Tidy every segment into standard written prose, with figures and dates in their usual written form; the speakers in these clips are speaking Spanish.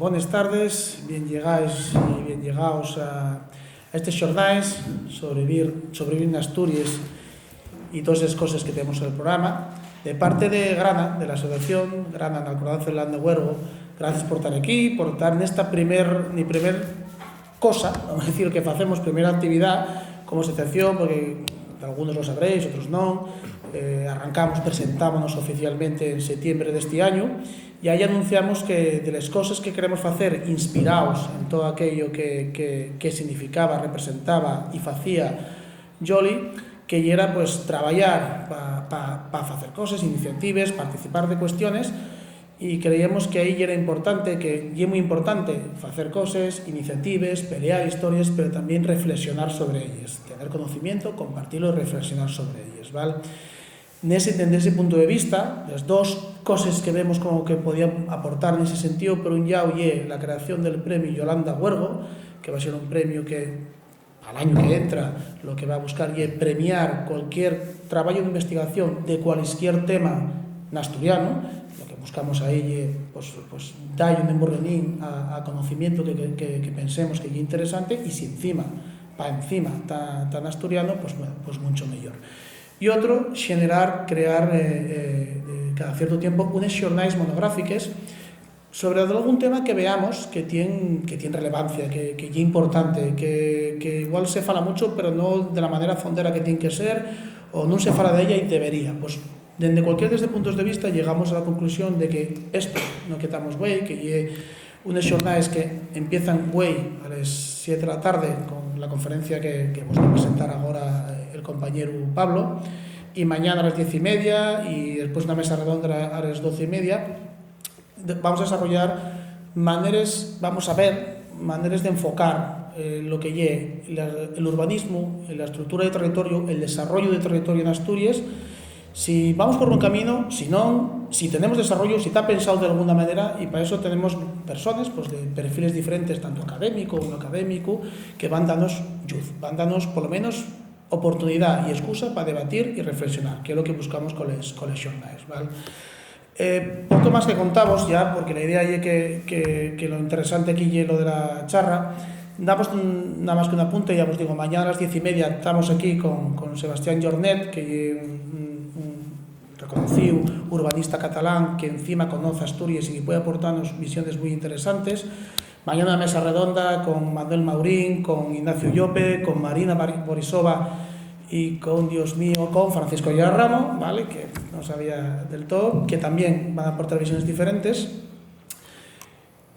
buenas tardes, bien llegáis y bien llegados a estos xornais sobrevivir en Asturias y todas esas cosas que tenemos en el programa. De parte de Grana, de la asociación Grana, en Alcordanza del Land de Huergo, gracias por estar aquí, por estar en esta primer cosa, vamos a decir, que facemos, primera actividad como asociación, porque algunos lo sabréis, otros no. Presentámonos oficialmente en septiembre de este año y ahí anunciamos que de las cosas que queremos hacer inspirados en todo aquello que significaba, representaba y facía Joli, que era pues traballar para hacer cosas, iniciativas, participar de cuestiones, y creíamos que ahí era importante, que es muy importante hacer cosas, iniciativas, pelear historias, pero también reflexionar sobre ellas, tener conocimiento, compartirlo y reflexionar sobre ellas, ¿vale? Desde ese punto de vista, las dos cosas que vemos como que podían aportar en ese sentido, por un lado, es la creación del premio Yolanda Huergo, que va a ser un premio que al año que entra lo que va a buscar es premiar cualquier trabajo de investigación de cualquier tema en asturiano. Lo que buscamos ahí es pues dar un emborrenín a conocimiento que pensemos que es interesante, y si encima, tan asturiano, pues mucho mejor. Y otro, crear cada cierto tiempo unos xornais monográficos sobre algún tema que veamos que tiene relevancia, que es importante, que igual se fala mucho, pero no de la manera fondera que tiene que ser, o no se fala de ella y debería. Pues desde cualquier puntos de vista llegamos a la conclusión de que esto no quitamos güey, que hay unos xornais que empiezan güey a las 7 de la tarde con la conferencia que vos va a presentar ahora el compañero Pablo, y mañana a las 10:30 y después una mesa redonda a las 12:30. Vamos a desarrollar vamos a ver maneras de enfocar lo que es el urbanismo, la estructura de territorio, el desarrollo de territorio en Asturias. Si vamos por un camino, si tenemos desarrollo, si está pensado de alguna manera, y para eso tenemos personas pues, de perfiles diferentes, tanto académico como no académico, que van darnos por lo menos oportunidad y excusa para debatir y reflexionar, que es lo que buscamos con los xornais, ¿vale? Poco más que contamos ya, porque la idea es que lo interesante aquí es lo de la charra. Damos nada más que un apunte, ya os digo, mañana a las 10:30 estamos aquí con Sebastián Jornet, que es un reconocido urbanista catalán que encima conoce Asturias y puede aportarnos visiones muy interesantes. Mañana una mesa redonda con Manuel Maurín, con Ignacio Llope, con Marina Borisova y con Francisco Yarramo, ¿vale? Que no sabía del todo, que también van a aportar visiones diferentes,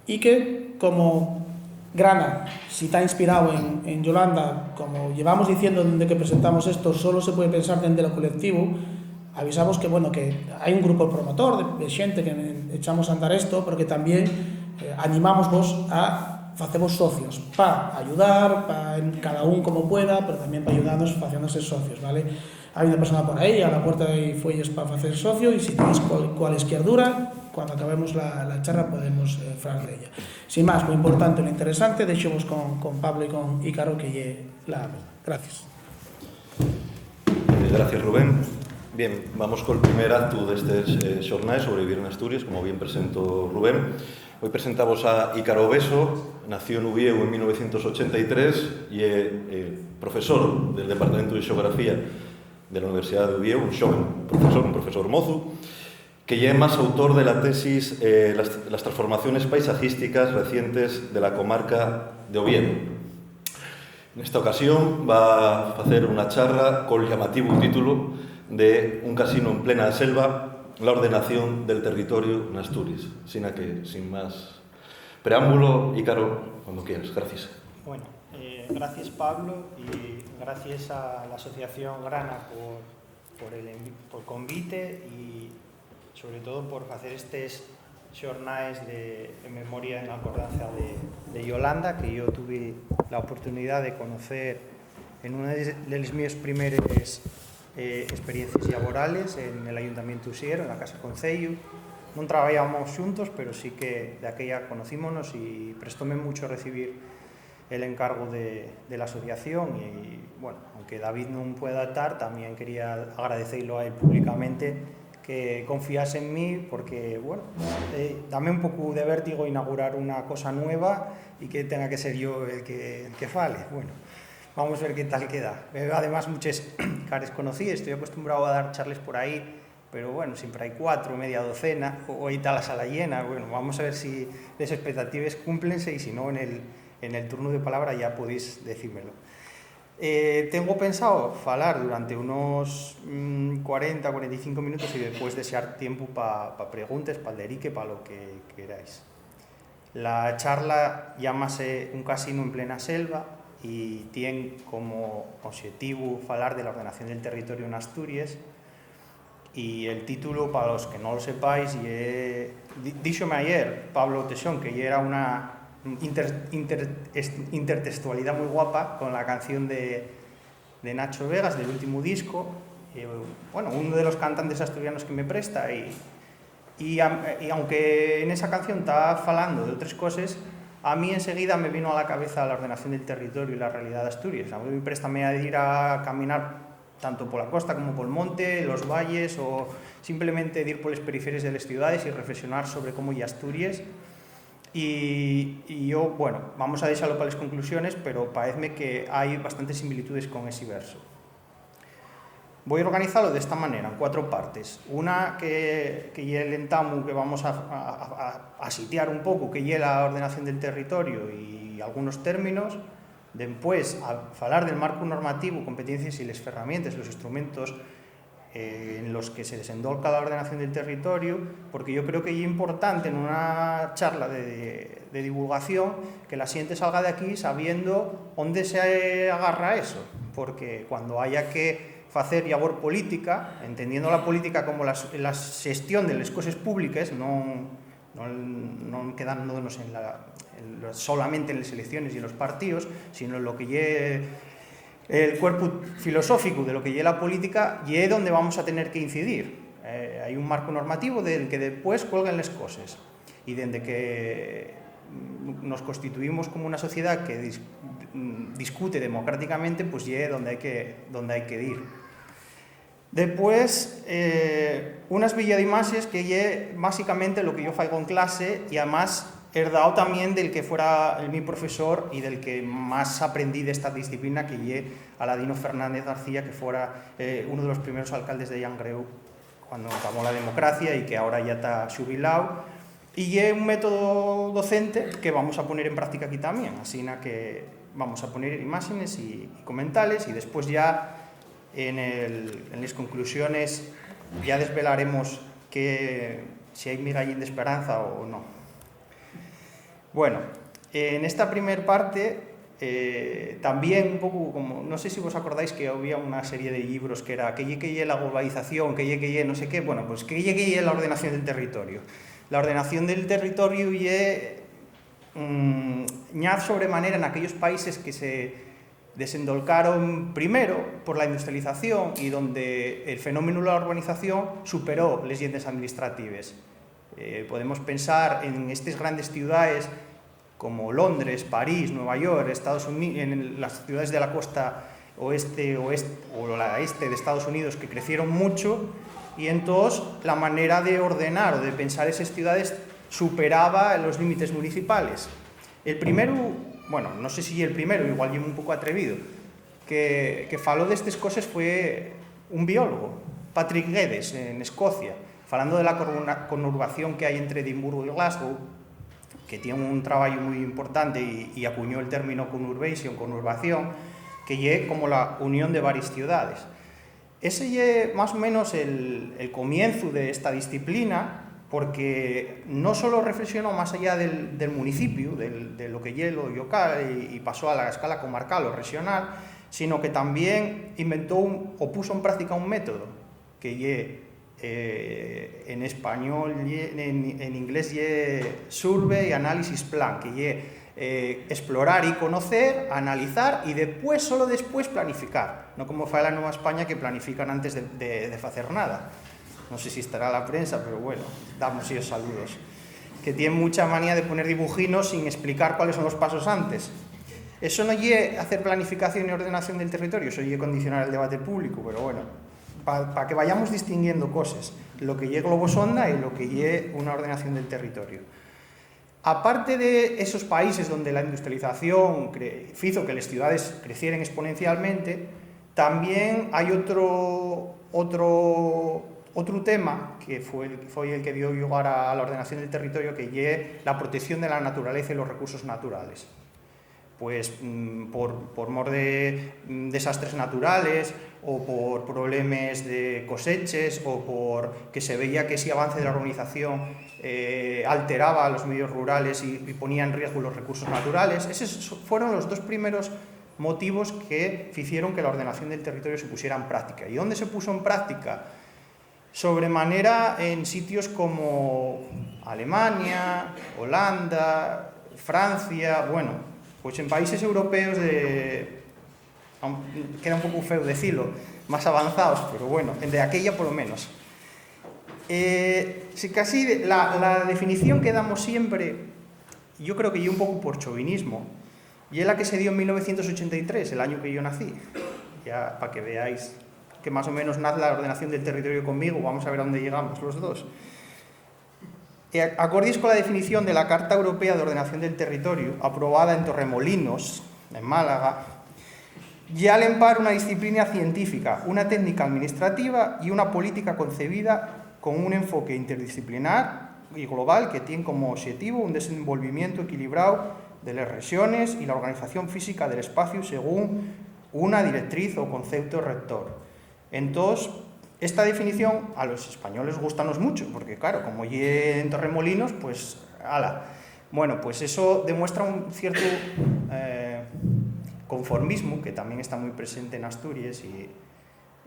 y que como Grana, si está inspirado en Yolanda, como llevamos diciendo desde que presentamos esto, solo se puede pensar desde lo colectivo. Avisamos que hay un grupo promotor de gente que echamos a andar esto, pero que también animamos vos a hacervos socios para ayudar, para cada uno como pueda, pero también para ayudarnos haciéndose socios, ¿vale? Hay una persona por ahí, a la puerta hay fuelles para hacer socio, y si tenéis cualquier duda, cuando acabemos la charla podemos hablar de ella. Sin más, lo importante, lo interesante, dejemos con Pablo y con Ícaro que lleve la habla. Gracias. Gracias, Rubén. Bien, vamos con el primer acto de este xornais Sobrevivir en Asturias, como bien presentó Rubén. Hoy presentamos a Ícaro Beso. Nació en Uvieu en 1983 y es profesor del Departamento de Xeografía de la Universidad de Uvieu, un profesor mozo, que ya es más autor de la tesis las transformaciones paisajísticas recientes de la comarca de Oviedo. En esta ocasión va a hacer una charla con el llamativo título de Un casino en plena selva, la ordenación del territorio en Asturias. Sin más preámbulo, Ícaro, cuando quieras. Gracias. Bueno, gracias Pablo, y gracias a la Asociación Grana por el convite, y sobre todo por hacer estos xornais en memoria en acordanza de Yolanda, que yo tuve la oportunidad de conocer en una de las mis primeras experiencias laborales en el Ayuntamiento de Usier, en la Casa Concello. No trabajábamos juntos, pero sí que de aquella conocímonos, y prestóme mucho recibir el encargo de la asociación. Y bueno, aunque David no pueda estar, también quería agradecerlo a él públicamente, que confías en mí, porque, bueno, dame un poco de vértigo inaugurar una cosa nueva y que tenga que ser yo el que fale. Bueno, vamos a ver qué tal queda. Además, muchas caras conocidas, estoy acostumbrado a dar charlas por ahí, pero bueno, siempre hay 4, media docena, hoy está la sala llena. Bueno, vamos a ver si las expectativas cúmplense y si no, en el turno de palabra ya podéis decírmelo. Tengo pensado falar durante unos 40-45 minutos y después desear tiempo para preguntas, para el derique, para lo que queráis. La charla llámase Un casino en plena selva y tiene como objetivo falar de la ordenación del territorio en Asturias, y el título, para los que no lo sepáis, díxome ayer Pablo Tesón que ya era una intertextualidad muy guapa con la canción de Nacho Vegas del último disco, bueno, uno de los cantantes asturianos que me presta, y aunque en esa canción está falando de otras cosas, a mí enseguida me vino a la cabeza la ordenación del territorio y la realidad de Asturias. A mí me préstame a ir a caminar tanto por la costa como por el monte, los valles, o simplemente ir por las periferias de las ciudades y reflexionar sobre cómo ya Asturias. Y yo, bueno, vamos a dejarlo para las conclusiones, pero parece que hay bastantes similitudes con ese verso. Voy a organizarlo de esta manera, en 4 partes. Una que ya el entamu, que vamos a sitiar un poco, que ya la ordenación del territorio y algunos términos. Después, a falar del marco normativo, competencias y las herramientas, los instrumentos en los que se desendolca la ordenación del territorio, porque yo creo que es importante en una charla de divulgación que la gente salga de aquí sabiendo dónde se agarra eso, porque cuando haya que hacer labor política, entendiendo la política como la gestión de las cosas públicas, no quedándonos solamente en las elecciones y en los partidos, sino en lo que lleve el cuerpo filosófico de lo que lleve la política, y donde vamos a tener que incidir. Hay un marco normativo del que después cuelgan las cosas, y desde que nos constituimos como una sociedad que discute democráticamente, pues lleve donde hay que ir. Después, unas villadimases que lleve básicamente lo que yo fago en clase, y además herdado también del que fuera mi profesor y del que más aprendí de esta disciplina, que lle Aladino Fernández García, que fuera uno de los primeros alcaldes de Llangreu cuando acabó la democracia y que ahora ya está jubilado, y lle un método docente que vamos a poner en práctica aquí también, así que vamos a poner imágenes y comentarios, y después ya en las conclusiones ya desvelaremos si hay migallín de esperanza o no. Bueno, en esta primera parte también un poco como, no sé si vos acordáis que había una serie de libros que era que llegue la globalización, que llegue no sé qué, bueno, pues que llegue la ordenación del territorio. La ordenación del territorio ñaz sobremanera en aquellos países que se desendolcaron primero por la industrialización y donde el fenómeno de la urbanización superó las leyes administrativas. Podemos pensar en estas grandes ciudades como Londres, París, Nueva York, Estados Unidos, en las ciudades de la costa oeste o la este de Estados Unidos, que crecieron mucho, y entonces la manera de ordenar o de pensar esas ciudades superaba los límites municipales. El primero, bueno, no sé si el primero, igual yo un poco atrevido, que faló de estas cosas fue un biólogo, Patrick Geddes, en Escocia, falando de la conurbación que hay entre Edimburgo y Glasgow, que tiene un trabajo muy importante y acuñó el término conurbación, que es como la unión de varias ciudades. Ese es más o menos el comienzo de esta disciplina, porque no solo reflexionó más allá del municipio, de lo que es lo local, y pasó a la escala comarcal o regional, sino que también inventó o puso en práctica un método que en español, en inglés, survey, análisis, plan, que explorar y conocer, analizar y después, solo después, planificar. No como fue la Nueva España, que planifican antes de hacer nada. No sé si estará la prensa, pero bueno, damos ellos saludos. Que tienen mucha manía de poner dibujinos sin explicar cuáles son los pasos antes. Eso no es hacer planificación y ordenación del territorio, eso es condicionar el debate público, pero bueno, para que vayamos distinguiendo cosas, lo que es globosonda y lo que es una ordenación del territorio. Aparte de esos países donde la industrialización hizo que las ciudades crecieran exponencialmente, también hay otro tema que fue el que dio lugar a la ordenación del territorio, que es la protección de la naturaleza y los recursos naturales. Pues por mor de desastres naturales o por problemas de coseches o por que se veía que ese avance de la urbanización alteraba a los medios rurales y ponía en riesgo los recursos naturales. Esos fueron los dos primeros motivos que hicieron que la ordenación del territorio se pusiera en práctica. ¿Y dónde se puso en práctica? Sobremanera en sitios como Alemania, Holanda, Francia, bueno, pues en países europeos queda un poco feo decirlo, más avanzados, pero bueno, de aquella por lo menos. Casi la definición que damos siempre, yo creo que yo un poco por chauvinismo, y es la que se dio en 1983, el año que yo nací, ya para que veáis que más o menos nace la ordenación del territorio conmigo, vamos a ver a dónde llegamos los dos. Acordéis con la definición de la Carta Europea de Ordenación del Territorio, aprobada en Torremolinos, en Málaga, ya al empar una disciplina científica, una técnica administrativa y una política concebida con un enfoque interdisciplinar y global que tiene como objetivo un desenvolvimiento equilibrado de las regiones y la organización física del espacio según una directriz o concepto rector. Entonces, esta definición a los españoles gustanos mucho, porque claro, como llegué en Torremolinos, pues, ala. Bueno, pues eso demuestra un cierto conformismo, que también está muy presente en Asturias,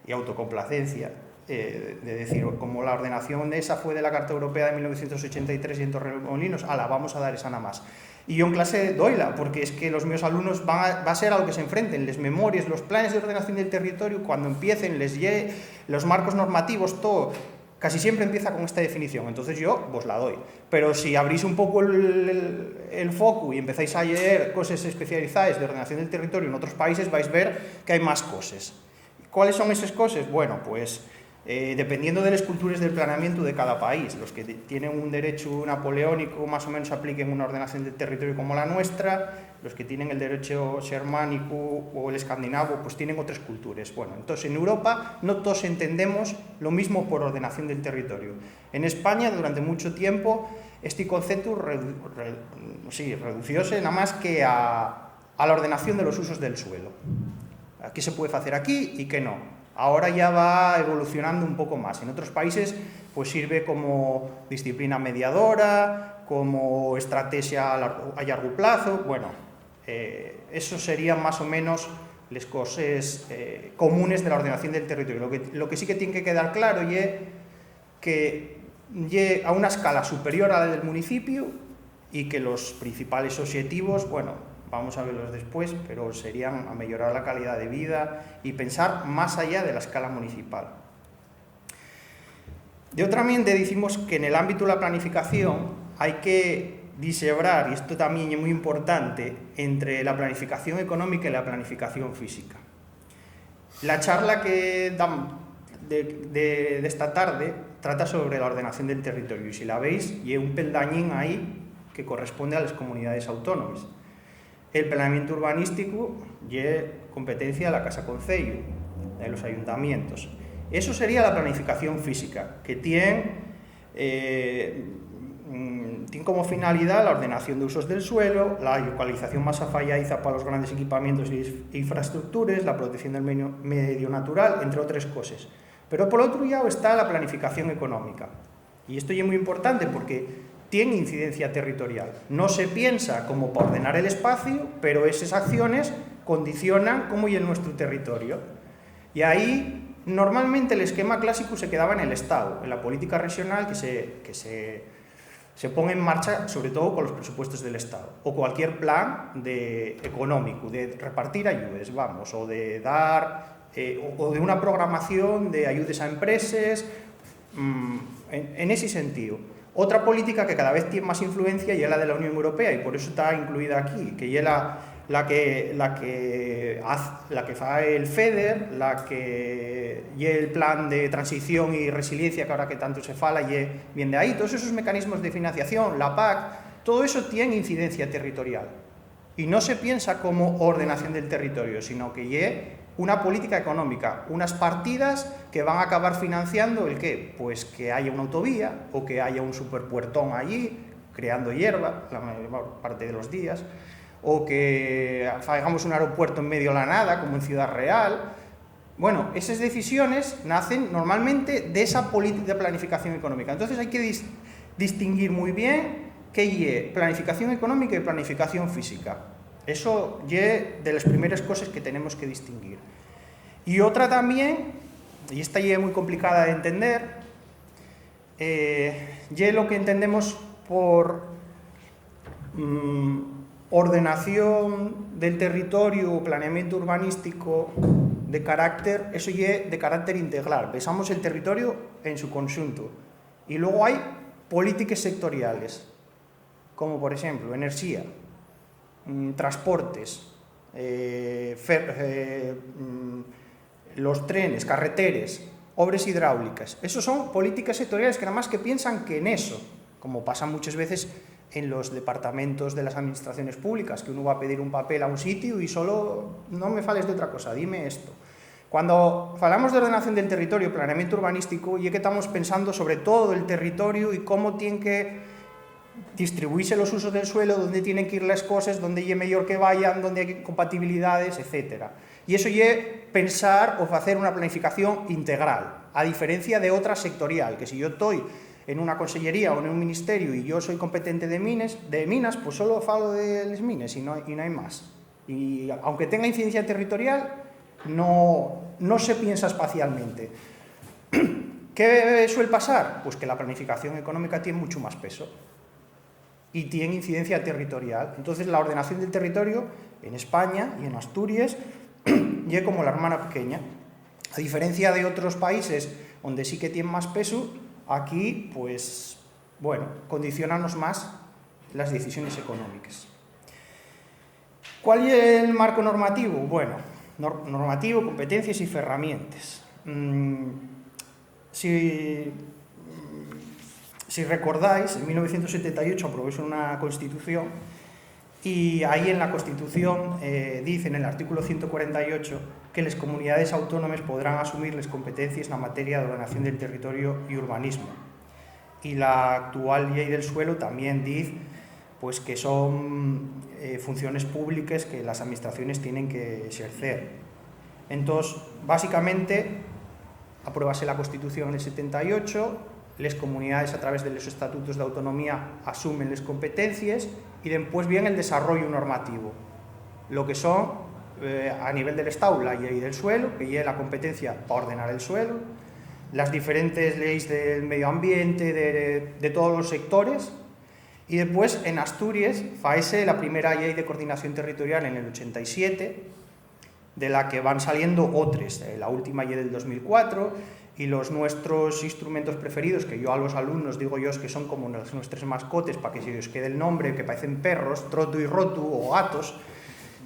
y autocomplacencia, de decir, como la ordenación de esa fue de la Carta Europea de 1983 y en Torremolinos, ala, vamos a dar esa nada más. Y yo en clase doyla, porque es que los meus alumnos va a ser a lo que se enfrenten, les memorias, los planes de ordenación del territorio, cuando empiecen, los marcos normativos, todo, casi siempre empieza con esta definición, entonces yo vos la doy. Pero si abrís un poco el foco y empezáis a leer cosas especializadas de ordenación del territorio en otros países, vais a ver que hay más cosas. ¿Cuáles son esas cosas? Bueno, pues dependiendo de las culturas del planeamiento de cada país, los que tienen un derecho napoleónico más o menos apliquen una ordenación del territorio como la nuestra, los que tienen el derecho germánico o el escandinavo pues tienen otras culturas. Bueno, entonces en Europa no todos entendemos lo mismo por ordenación del territorio. En España durante mucho tiempo este concepto reducióse nada más que a la ordenación de los usos del suelo. ¿Qué se puede hacer aquí y qué no? Ahora ya va evolucionando un poco más. En otros países pues sirve como disciplina mediadora, como estrategia a largo plazo. Bueno, eso serían más o menos las cosas comunes de la ordenación del territorio. Lo que sí que tiene que quedar claro es que a una escala superior a la del municipio y que los principales objetivos, bueno, vamos a verlos después, pero serían a mejorar la calidad de vida y pensar más allá de la escala municipal. De otra manera, decimos que en el ámbito de la planificación hay que disebrar, y esto también es muy importante, entre la planificación económica y la planificación física. La charla que damos de esta tarde trata sobre la ordenación del territorio, y si la veis, hay un peldañín ahí que corresponde a las comunidades autónomas. El planeamiento urbanístico es competencia de la Casa Concello, de los ayuntamientos. Eso sería la planificación física, que tiene como finalidad la ordenación de usos del suelo, la localización más afalladiza para los grandes equipamientos e infraestructuras, la protección del medio natural, entre otras cosas. Pero por otro lado está la planificación económica. Y esto es muy importante porque tiene incidencia territorial. No se piensa como para ordenar el espacio, pero esas acciones condicionan cómo es nuestro territorio. Y ahí, normalmente, el esquema clásico se quedaba en el Estado, en la política regional que se pone en marcha, sobre todo con los presupuestos del Estado, o cualquier plan económico, de repartir ayudas, vamos, o de dar, o de una programación de ayudas a empresas, en ese sentido. Otra política que cada vez tiene más influencia y es la de la Unión Europea, y por eso está incluida aquí, que es la la que fa el FEDER, la que lle el plan de transición y resiliencia que ahora que tanto se fala lle bien de ahí, todos esos mecanismos de financiación, la PAC, todo eso tiene incidencia territorial y no se piensa como ordenación del territorio, sino que lle una política económica, unas partidas que van a acabar financiando el qué, pues que haya una autovía o que haya un superpuertón allí creando hierba la mayor parte de los días, o que hagamos un aeropuerto en medio de la nada, como en Ciudad Real. Bueno, esas decisiones nacen normalmente de esa política de planificación económica. Entonces hay que distinguir muy bien qué es planificación económica y planificación física. Eso es de las primeras cosas que tenemos que distinguir. Y otra también, y esta es muy complicada de entender, es lo que entendemos por ordenación del territorio o planeamiento urbanístico de carácter, eso es de carácter integral. Pensamos el territorio en su conjunto. Y luego hay políticas sectoriales, como por ejemplo energía, transportes, los trenes, carreteres, obras hidráulicas. Esos son políticas sectoriales que nada más que piensan que en eso, como pasa muchas veces en los departamentos de las administraciones públicas, que uno va a pedir un papel a un sitio y solo no me fales de otra cosa, dime esto. Cuando hablamos de ordenación del territorio, planeamiento urbanístico, y es que estamos pensando sobre todo el territorio y cómo tienen que distribuirse los usos del suelo, dónde tienen que ir las cosas, dónde es mejor que vayan, dónde hay compatibilidades, etc. Y eso es pensar o hacer una planificación integral, a diferencia de otra sectorial, que si yo estoy en una consellería o en un ministerio y yo soy competente de minas, pues solo falo de las minas y no hay más. Y aunque tenga incidencia territorial, no se piensa espacialmente. ¿Qué suele pasar? Pues que la planificación económica tiene mucho más peso y tiene incidencia territorial. Entonces la ordenación del territorio en España y en Asturias es como la hermana pequeña. A diferencia de otros países donde sí que tiene más peso, aquí, pues, bueno, condicionanos más las decisiones económicas. ¿Cuál es el marco normativo? Bueno, normativo, competencias y herramientas. Si recordáis, en 1978 aprobóse una Constitución y ahí en la Constitución dice en el artículo 148 que las comunidades autónomas podrán asumir las competencias en la materia de ordenación del territorio y urbanismo. Y la actual ley del suelo también dice pues, que son funciones públicas que las administraciones tienen que ejercer. Entonces, básicamente, apruébase la Constitución en el 78, las comunidades a través de los estatutos de autonomía asumen las competencias y después viene el desarrollo normativo, lo que son a nivel del Estado la ley del suelo, que lleva la competencia para ordenar el suelo, las diferentes leyes del medio ambiente, de todos los sectores, y después en Asturias faese la primera ley de coordinación territorial en el 87, de la que van saliendo otras, la última ley del 2004, y los nuestros instrumentos preferidos, que yo a los alumnos digo yo que son como nuestras mascotes, para que se os quede el nombre, que parecen perros, trotu y rotu, o gatos,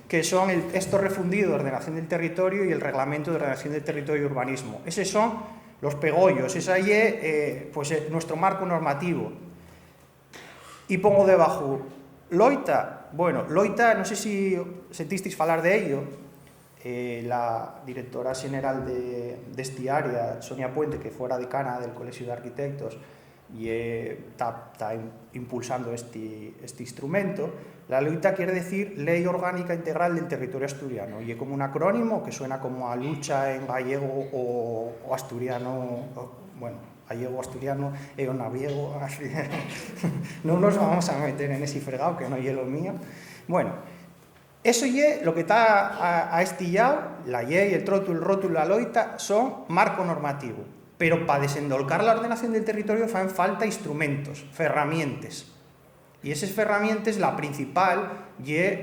que son el texto refundido de ordenación del territorio y el reglamento de ordenación del territorio y urbanismo. Esos son los pegollos, ese es pues, nuestro marco normativo. Y pongo debajo, Loita. Bueno, Loita, no sé si sentisteis hablar de ello, la directora general de esta área, Sonia Puente, que fuera decana del Colegio de Arquitectos, y está impulsando este instrumento. La Loita quiere decir Ley Orgánica Integral del Territorio Asturiano, y es como un acrónimo que suena como a lucha en gallego o asturiano, bueno, gallego, asturiano, o naviego, no nos vamos a meter en ese fregado que no es lo mío. Bueno, eso es lo que está astillado, la ley, el trotu, el rótulo, la loita, son marco normativo. Pero para desendolcar la ordenación del territorio fan falta instrumentos, herramientas. Y esas herramientas, la principal, es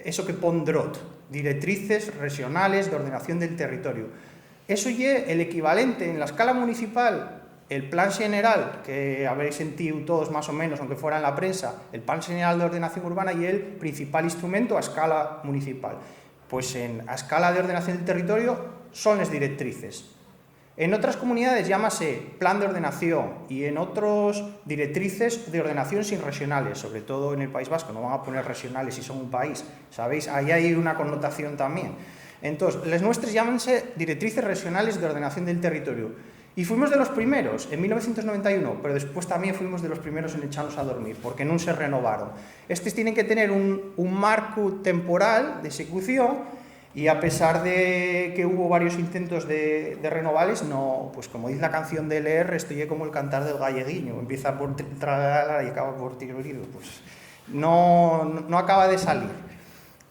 eso que pon DROT, directrices regionales de ordenación del territorio. Eso es el equivalente en la escala municipal el Plan General, que habréis sentido todos más o menos, aunque fuera en la prensa, el Plan General de Ordenación Urbana y el principal instrumento a escala municipal. Pues a escala de ordenación del territorio son las directrices. En otras comunidades llámase plan de ordenación y en otros directrices de ordenación sin regionales, sobre todo en el País Vasco, no van a poner regionales si son un país, ¿sabéis? Ahí hay una connotación también. Entonces, las nuestras llámanse directrices regionales de ordenación del territorio. Y fuimos de los primeros en 1991, pero después también fuimos de los primeros en echarnos a dormir, porque no se renovaron. Estos tienen que tener un marco temporal de ejecución. Y a pesar de que hubo varios intentos de renovarles, no, pues como dice la canción de Leer, estoy como el cantar del galleguiño, empieza por tralala y acaba por tirurido, pues no acaba de salir.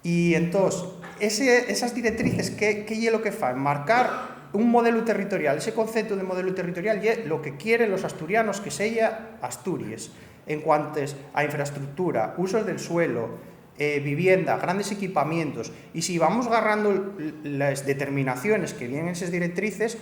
Y entonces, esas directrices, ¿qué es lo que fan? Marcar un modelo territorial, ese concepto de modelo territorial es lo que quieren los asturianos que sea Asturias, en cuanto a infraestructura, usos del suelo, vivienda, grandes equipamientos, y si vamos agarrando las determinaciones que vienen en esas directrices,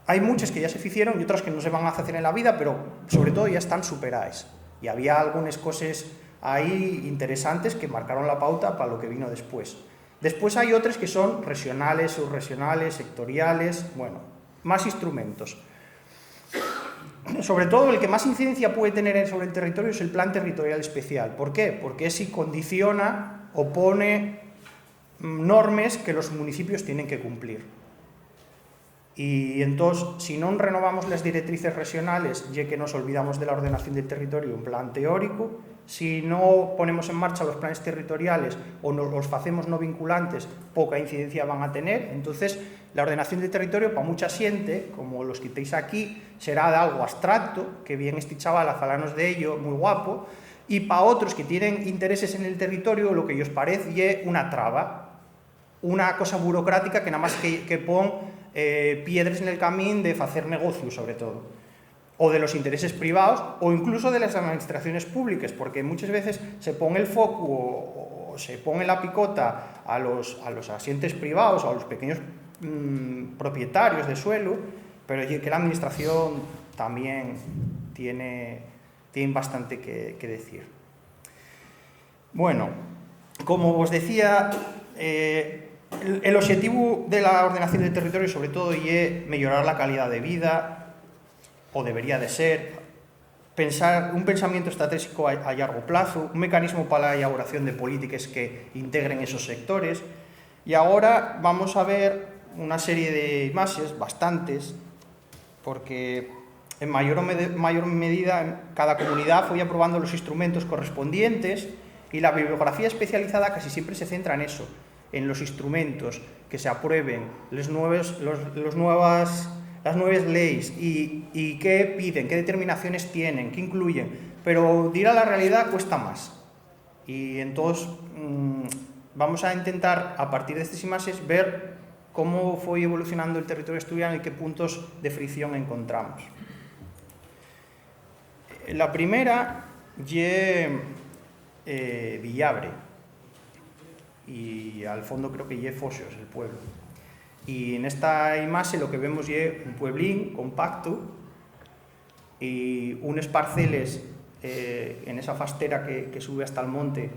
hay muchas que ya se hicieron y otras que no se van a hacer en la vida, pero sobre todo ya están superadas. Y había algunas cosas ahí interesantes que marcaron la pauta para lo que vino después. Después hay otras que son regionales, subregionales, sectoriales, bueno, más instrumentos. Sobre todo el que más incidencia puede tener sobre el territorio es el plan territorial especial. ¿Por qué? Porque ese condiciona o pone normas que los municipios tienen que cumplir. Y entonces, si no renovamos las directrices regionales, ya que nos olvidamos de la ordenación del territorio en plan teórico, si no ponemos en marcha los planes territoriales o los hacemos no vinculantes, poca incidencia van a tener. Entonces, la ordenación del territorio para mucha gente, como los que estáis aquí, será de algo abstracto, que bien este chaval a falarnos de ello, muy guapo, y para otros que tienen intereses en el territorio, lo que os parece es una traba, una cosa burocrática que nada más que pon piedras en el camino de hacer negocios, sobre todo, o de los intereses privados, o incluso de las administraciones públicas, porque muchas veces se pone el foco o se pone la picota a los asientes privados o a los pequeños propietarios de suelo, pero que la administración también tiene bastante que decir. Bueno, como os decía, el objetivo de la ordenación del territorio sobre todo es mejorar la calidad de vida, o debería de ser, un pensamiento estratégico a largo plazo, un mecanismo para la elaboración de políticas que integren esos sectores. Y ahora vamos a ver una serie de imágenes, bastantes, porque en mayor medida cada comunidad fue aprobando los instrumentos correspondientes y la bibliografía especializada casi siempre se centra en eso, en los instrumentos que se aprueben, las nuevas leyes y qué piden, qué determinaciones tienen, qué incluyen, pero ir a la realidad cuesta más. Y entonces vamos a intentar, a partir de estas imágenes, ver cómo fue evolucionando el territorio asturiano y qué puntos de fricción encontramos. La primera es Villabre, y al fondo creo que es Foxos, el pueblo. Y en esta imagen lo que vemos es un pueblín compacto y unas parcelas en esa fastera que sube hasta el monte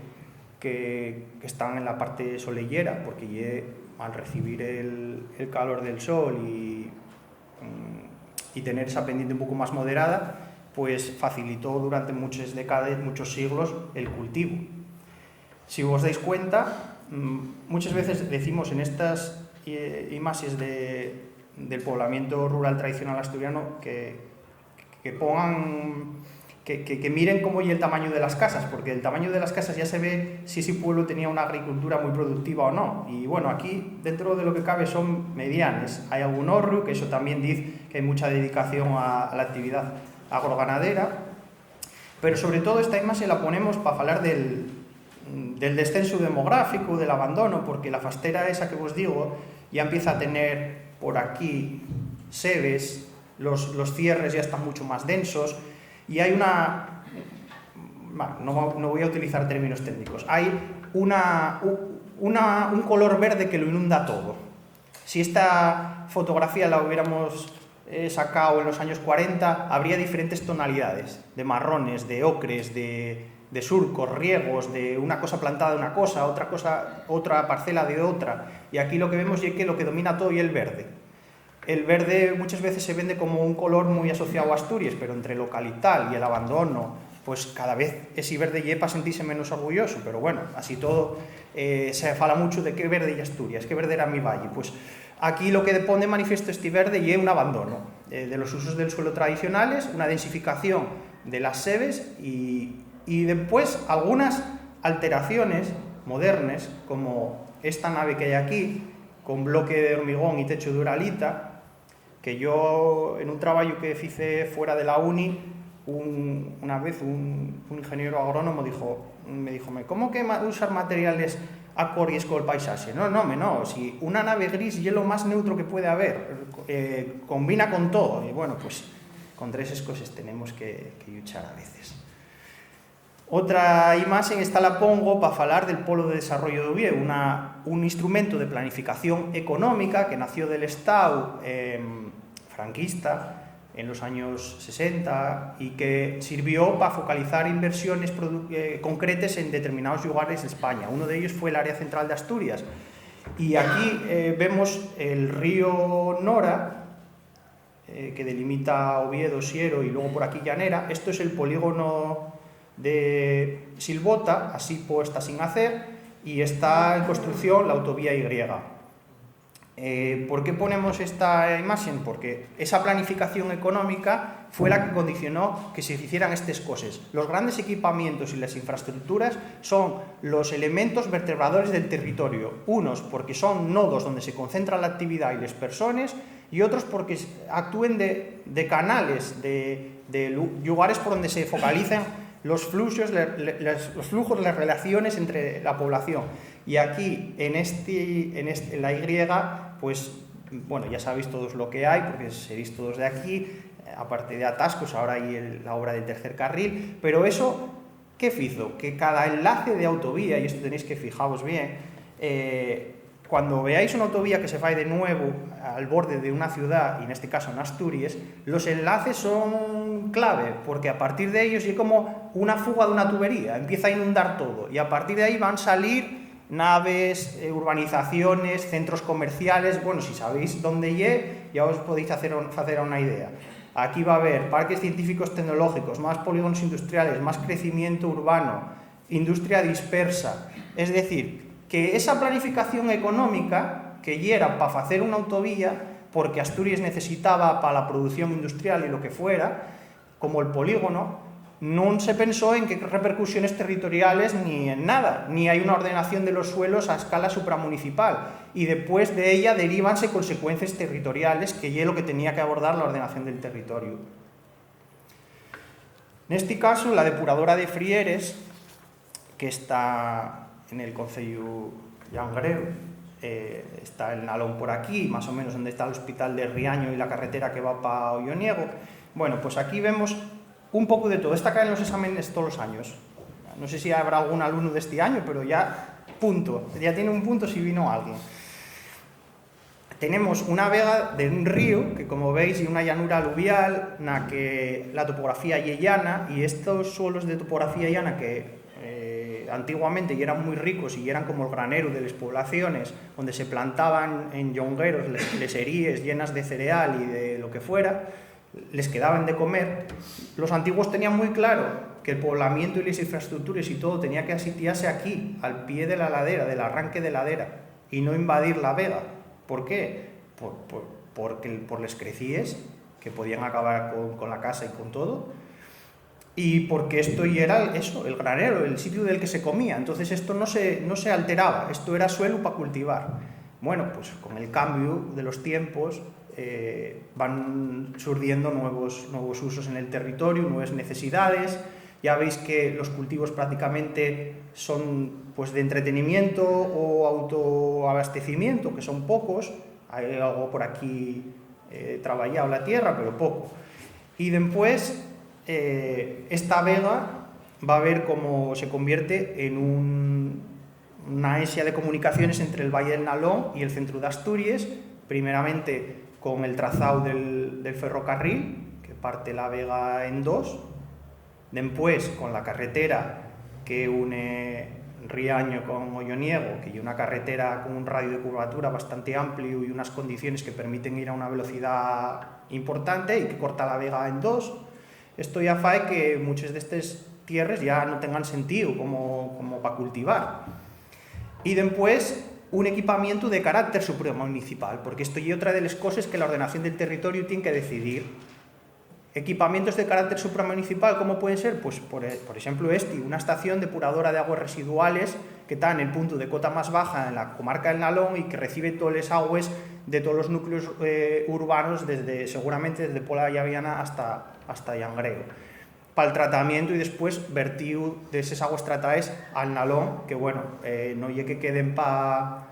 que están en la parte solellera, porque al recibir el calor del sol y tener esa pendiente un poco más moderada, pues facilitó durante muchas décadas, muchos siglos, el cultivo. Si os dais cuenta, muchas veces decimos en estas imágenes del poblamiento rural tradicional asturiano que pongan, que miren cómo es el tamaño de las casas, porque el tamaño de las casas ya se ve si ese pueblo tenía una agricultura muy productiva o no. Y bueno, aquí dentro de lo que cabe son medianas. Hay algún horro, que eso también dice que hay mucha dedicación a la actividad agroganadera, pero sobre todo esta imagen la ponemos para hablar del descenso demográfico, del abandono, porque la fastera esa que os digo ya empieza a tener por aquí sebes, los cierres ya están mucho más densos y hay no voy a utilizar términos técnicos, hay un color verde que lo inunda todo. Si esta fotografía la hubiéramos sacado en los años 40, habría diferentes tonalidades, de marrones, de ocres, de surcos, riegos, de una cosa plantada de una cosa, otra parcela de otra. Y aquí lo que vemos es que lo que domina todo es el verde. El verde muchas veces se vende como un color muy asociado a Asturias, pero entre el localital y el abandono, pues cada vez ese verde lle para sentirse menos orgulloso, pero bueno, así todo se fala mucho de que verde y Asturias, que verde era mi valle. Pues aquí lo que pone de manifiesto este verde es un abandono de los usos del suelo tradicionales, una densificación de las sebes y después algunas alteraciones modernas, como esta nave que hay aquí, con bloque de hormigón y techo de uralita, que yo en un trabajo que hice fuera de la uni, una vez un ingeniero agrónomo me dijo, ¿cómo que usar materiales acordes con el paisaje? No, si una nave gris es lo más neutro que puede haber, combina con todo. Y bueno, pues contra esas cosas tenemos que luchar a veces. Outra imaxe, esta la pongo para falar del Polo de Desarrollo de Oviedo, un instrumento de planificación económica que nació del Estado franquista en los años 60 y que sirvió para focalizar inversiones concretas en determinados lugares de España. Uno de ellos fue el área central de Asturias. Y aquí vemos el río Nora, que delimita Oviedo, Siero y luego por aquí Llanera. Esto es el polígono de Silbota, así puesta sin hacer, y está en construcción la autovía Y. ¿Por qué ponemos esta imagen? Porque esa planificación económica fue la que condicionó que se hicieran estas cosas. Los grandes equipamientos y las infraestructuras son los elementos vertebradores del territorio, unos porque son nodos donde se concentra la actividad y las personas, y otros porque actúen de canales, de lugares por donde se focalizan los flujos, las relaciones entre la población. Y aquí, en la Y, pues, bueno, ya sabéis todos lo que hay, porque seréis todos de aquí, aparte de atascos, ahora hay la obra del tercer carril, pero eso, ¿qué hizo? Que cada enlace de autovía, y esto tenéis que fijaros bien, cuando veáis una autovía que se va de nuevo al borde de una ciudad, y en este caso en Asturias, los enlaces son clave, porque a partir de ellos es como una fuga de una tubería, empieza a inundar todo, y a partir de ahí van a salir naves, urbanizaciones, centros comerciales. Bueno, si sabéis dónde ya os podéis hacer una idea. Aquí va a haber parques científicos tecnológicos, más polígonos industriales, más crecimiento urbano, industria dispersa. Es decir, que esa planificación económica que era para hacer una autovía, porque Asturias necesitaba para la producción industrial y lo que fuera, como el polígono, no se pensó en qué repercusiones territoriales ni en nada, ni hay una ordenación de los suelos a escala supramunicipal, y después de ella derivanse consecuencias territoriales, que es lo que tenía que abordar la ordenación del territorio. En este caso, la depuradora de Frieres, que está en el concello llangrero, está el Nalón por aquí, más o menos donde está el hospital de Riaño y la carretera que va para Olloniego. Bueno, pues aquí vemos un poco de todo. Esta cae en los exámenes todos los años. No sé si habrá algún alumno de este año, pero ya tiene un punto si vino alguien. Tenemos una vega de un río, que como veis, y una llanura aluvial, en la que la topografía es llana, y estos suelos de topografía llana que antiguamente y eran muy ricos y eran como el granero de las poblaciones, donde se plantaban en yongueros leserías llenas de cereal y de lo que fuera, les quedaban de comer. Los antiguos tenían muy claro que el poblamiento y las infraestructuras y todo tenía que asitiarse aquí, al pie de la ladera, del arranque de ladera, y no invadir la vega. ¿Por qué? Por les crecíes, que podían acabar con la casa y con todo, y porque esto ya era eso, el granero, el sitio del que se comía. Entonces esto no se alteraba, esto era suelo para cultivar. Bueno, pues con el cambio de los tiempos van surgiendo nuevos usos en el territorio, nuevas necesidades. Ya veis que los cultivos prácticamente son pues de entretenimiento o autoabastecimiento, que son pocos. Hay algo por aquí trabajado la tierra, pero poco. Y después esta vega va a ver cómo se convierte en una esia de comunicaciones entre el Valle del Nalón y el centro de Asturias, primeramente con el trazado del ferrocarril, que parte la vega en dos, después con la carretera que une Riaño con Olloniego, que es una carretera con un radio de curvatura bastante amplio y unas condiciones que permiten ir a una velocidad importante y que corta la vega en dos. Esto ya fae que muchas de estas tierras ya no tengan sentido como para cultivar. Y después un equipamiento de carácter supramunicipal, porque esto es otra de las cosas que la ordenación del territorio tiene que decidir. Equipamientos de carácter supramunicipal, ¿cómo pueden ser? Pues, por ejemplo, una estación depuradora de aguas residuales que está en el punto de cota más baja en la comarca del Nalón y que recibe todas las aguas de todos los núcleos urbanos, seguramente desde Pola de Llaviana hasta Llangreo, para el tratamiento y después vertido de esas aguas tratadas al Nalón, que bueno, no es que queden para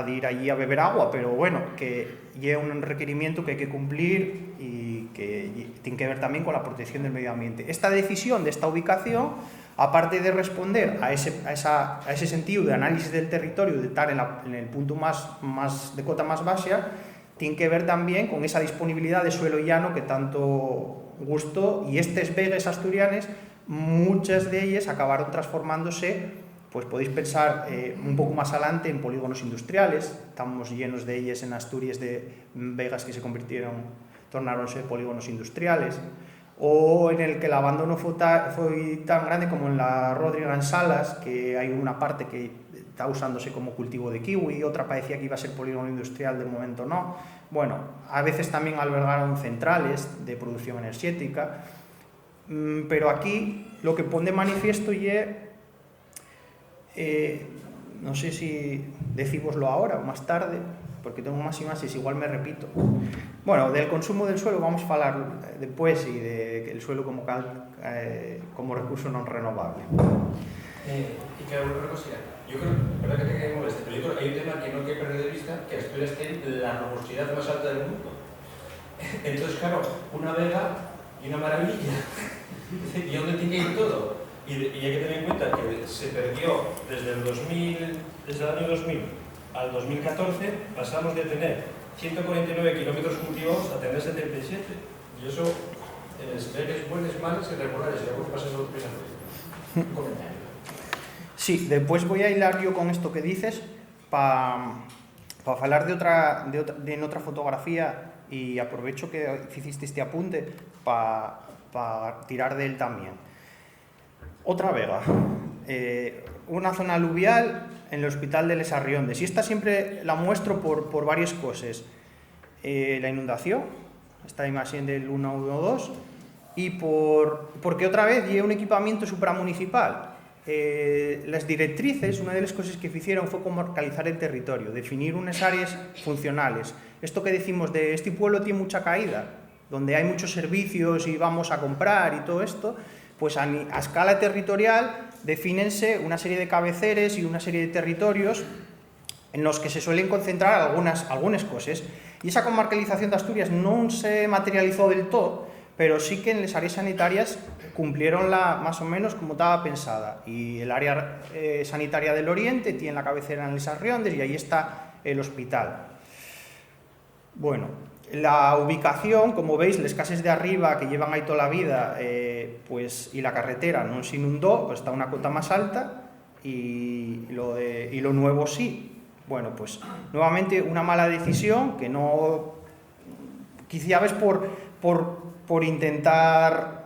ir allí a beber agua, pero bueno, que lleva un requerimiento que hay que cumplir y que tiene que ver también con la protección del medio ambiente. Esta decisión de esta ubicación, aparte de responder a ese sentido de análisis del territorio, de estar en el punto más de cota más baja, tiene que ver también con esa disponibilidad de suelo llano que tanto gustó, y estas vegas asturianas, muchas de ellas acabaron transformándose. Pues podéis pensar un poco más adelante en polígonos industriales. Estamos llenos de ellas en Asturias, de vegas que se tornaronse polígonos industriales, o en el que el abandono fue tan grande como en la Rodriga en Salas, que hay una parte que está usándose como cultivo de kiwi, otra parecía que iba a ser polígono industrial, de momento no. Bueno, a veces también albergaron centrales de producción energética, pero aquí lo que pone de manifiesto no sé si decímoslo ahora o más tarde, porque tengo más imágenes, igual me repito. Bueno, del consumo del suelo vamos a hablar después, y de el suelo como recurso non renovable. Y que una cosa, yo creo, verdad que te quede molesto, pero yo creo que hay un tema que no hay que perder de vista, que Asturias tiene la rugosidad más alta del mundo. Entonces, claro, una vega y una maravilla. ¿Y dónde tiene que ir todo? Y hay que tener en cuenta que se perdió desde el año 2000 al 2014, pasamos de tener 149 kilómetros cultivados a tener 77. Y eso, vegas buenas, malas y regulares, y algo que pasa en otro país. Un comentario. Sí, después voy a hilar yo con esto que dices para hablar de otra fotografía, y aprovecho que hiciste este apunte para tirar de él también. Otra vega, una zona aluvial en el Hospital de Les Arriondes, y esta siempre la muestro por varias cosas. La inundación, esta imagen del 112, y porque otra vez lleva un equipamiento supramunicipal. Las directrices, una de las cosas que hicieron fue comarcalizar el territorio, definir unas áreas funcionales. Esto que decimos de este pueblo tiene mucha caída, donde hay muchos servicios y vamos a comprar y todo esto, pues a escala territorial defínense una serie de cabeceres y una serie de territorios en los que se suelen concentrar algunas cosas. Y esa comarcalización de Asturias no se materializó del todo, pero sí que en las áreas sanitarias cumplieronla más o menos como estaba pensada. Y el área sanitaria del Oriente tiene la cabecera en Les Arriondes, y ahí está el hospital. Bueno, la ubicación, como veis, las casas de arriba que llevan ahí toda la vida, y la carretera no se inundó, pues está a una cota más alta, y lo nuevo sí. Bueno, pues nuevamente una mala decisión, que no, quizá ves por intentar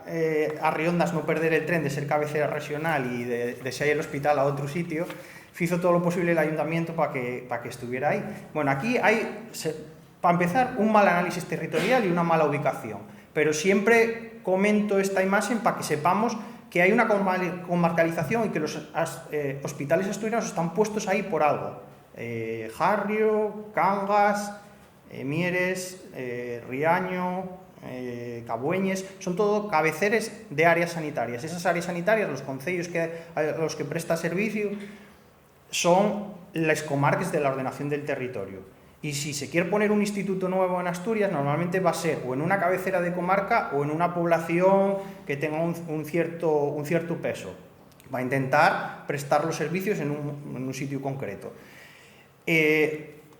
a Riondas no perder el tren de ser cabecera regional y de ser el hospital a otro sitio, hizo todo lo posible el ayuntamiento para que estuviera ahí. Bueno, aquí hay, para empezar, un mal análisis territorial y una mala ubicación, pero siempre comento esta imagen para que sepamos que hay una comarcalización y que los hospitales asturianos están puestos ahí por algo. Jarrio, Cangas, Mieres, Riaño, Cabueñes, son todo cabeceres de áreas sanitarias. Esas áreas sanitarias, los concellos a los que presta servicio, son las comarcas de la ordenación del territorio. Y si se quiere poner un instituto nuevo en Asturias, normalmente va a ser o en una cabecera de comarca o en una población que tenga un cierto peso. Va a intentar prestar los servicios en un sitio concreto.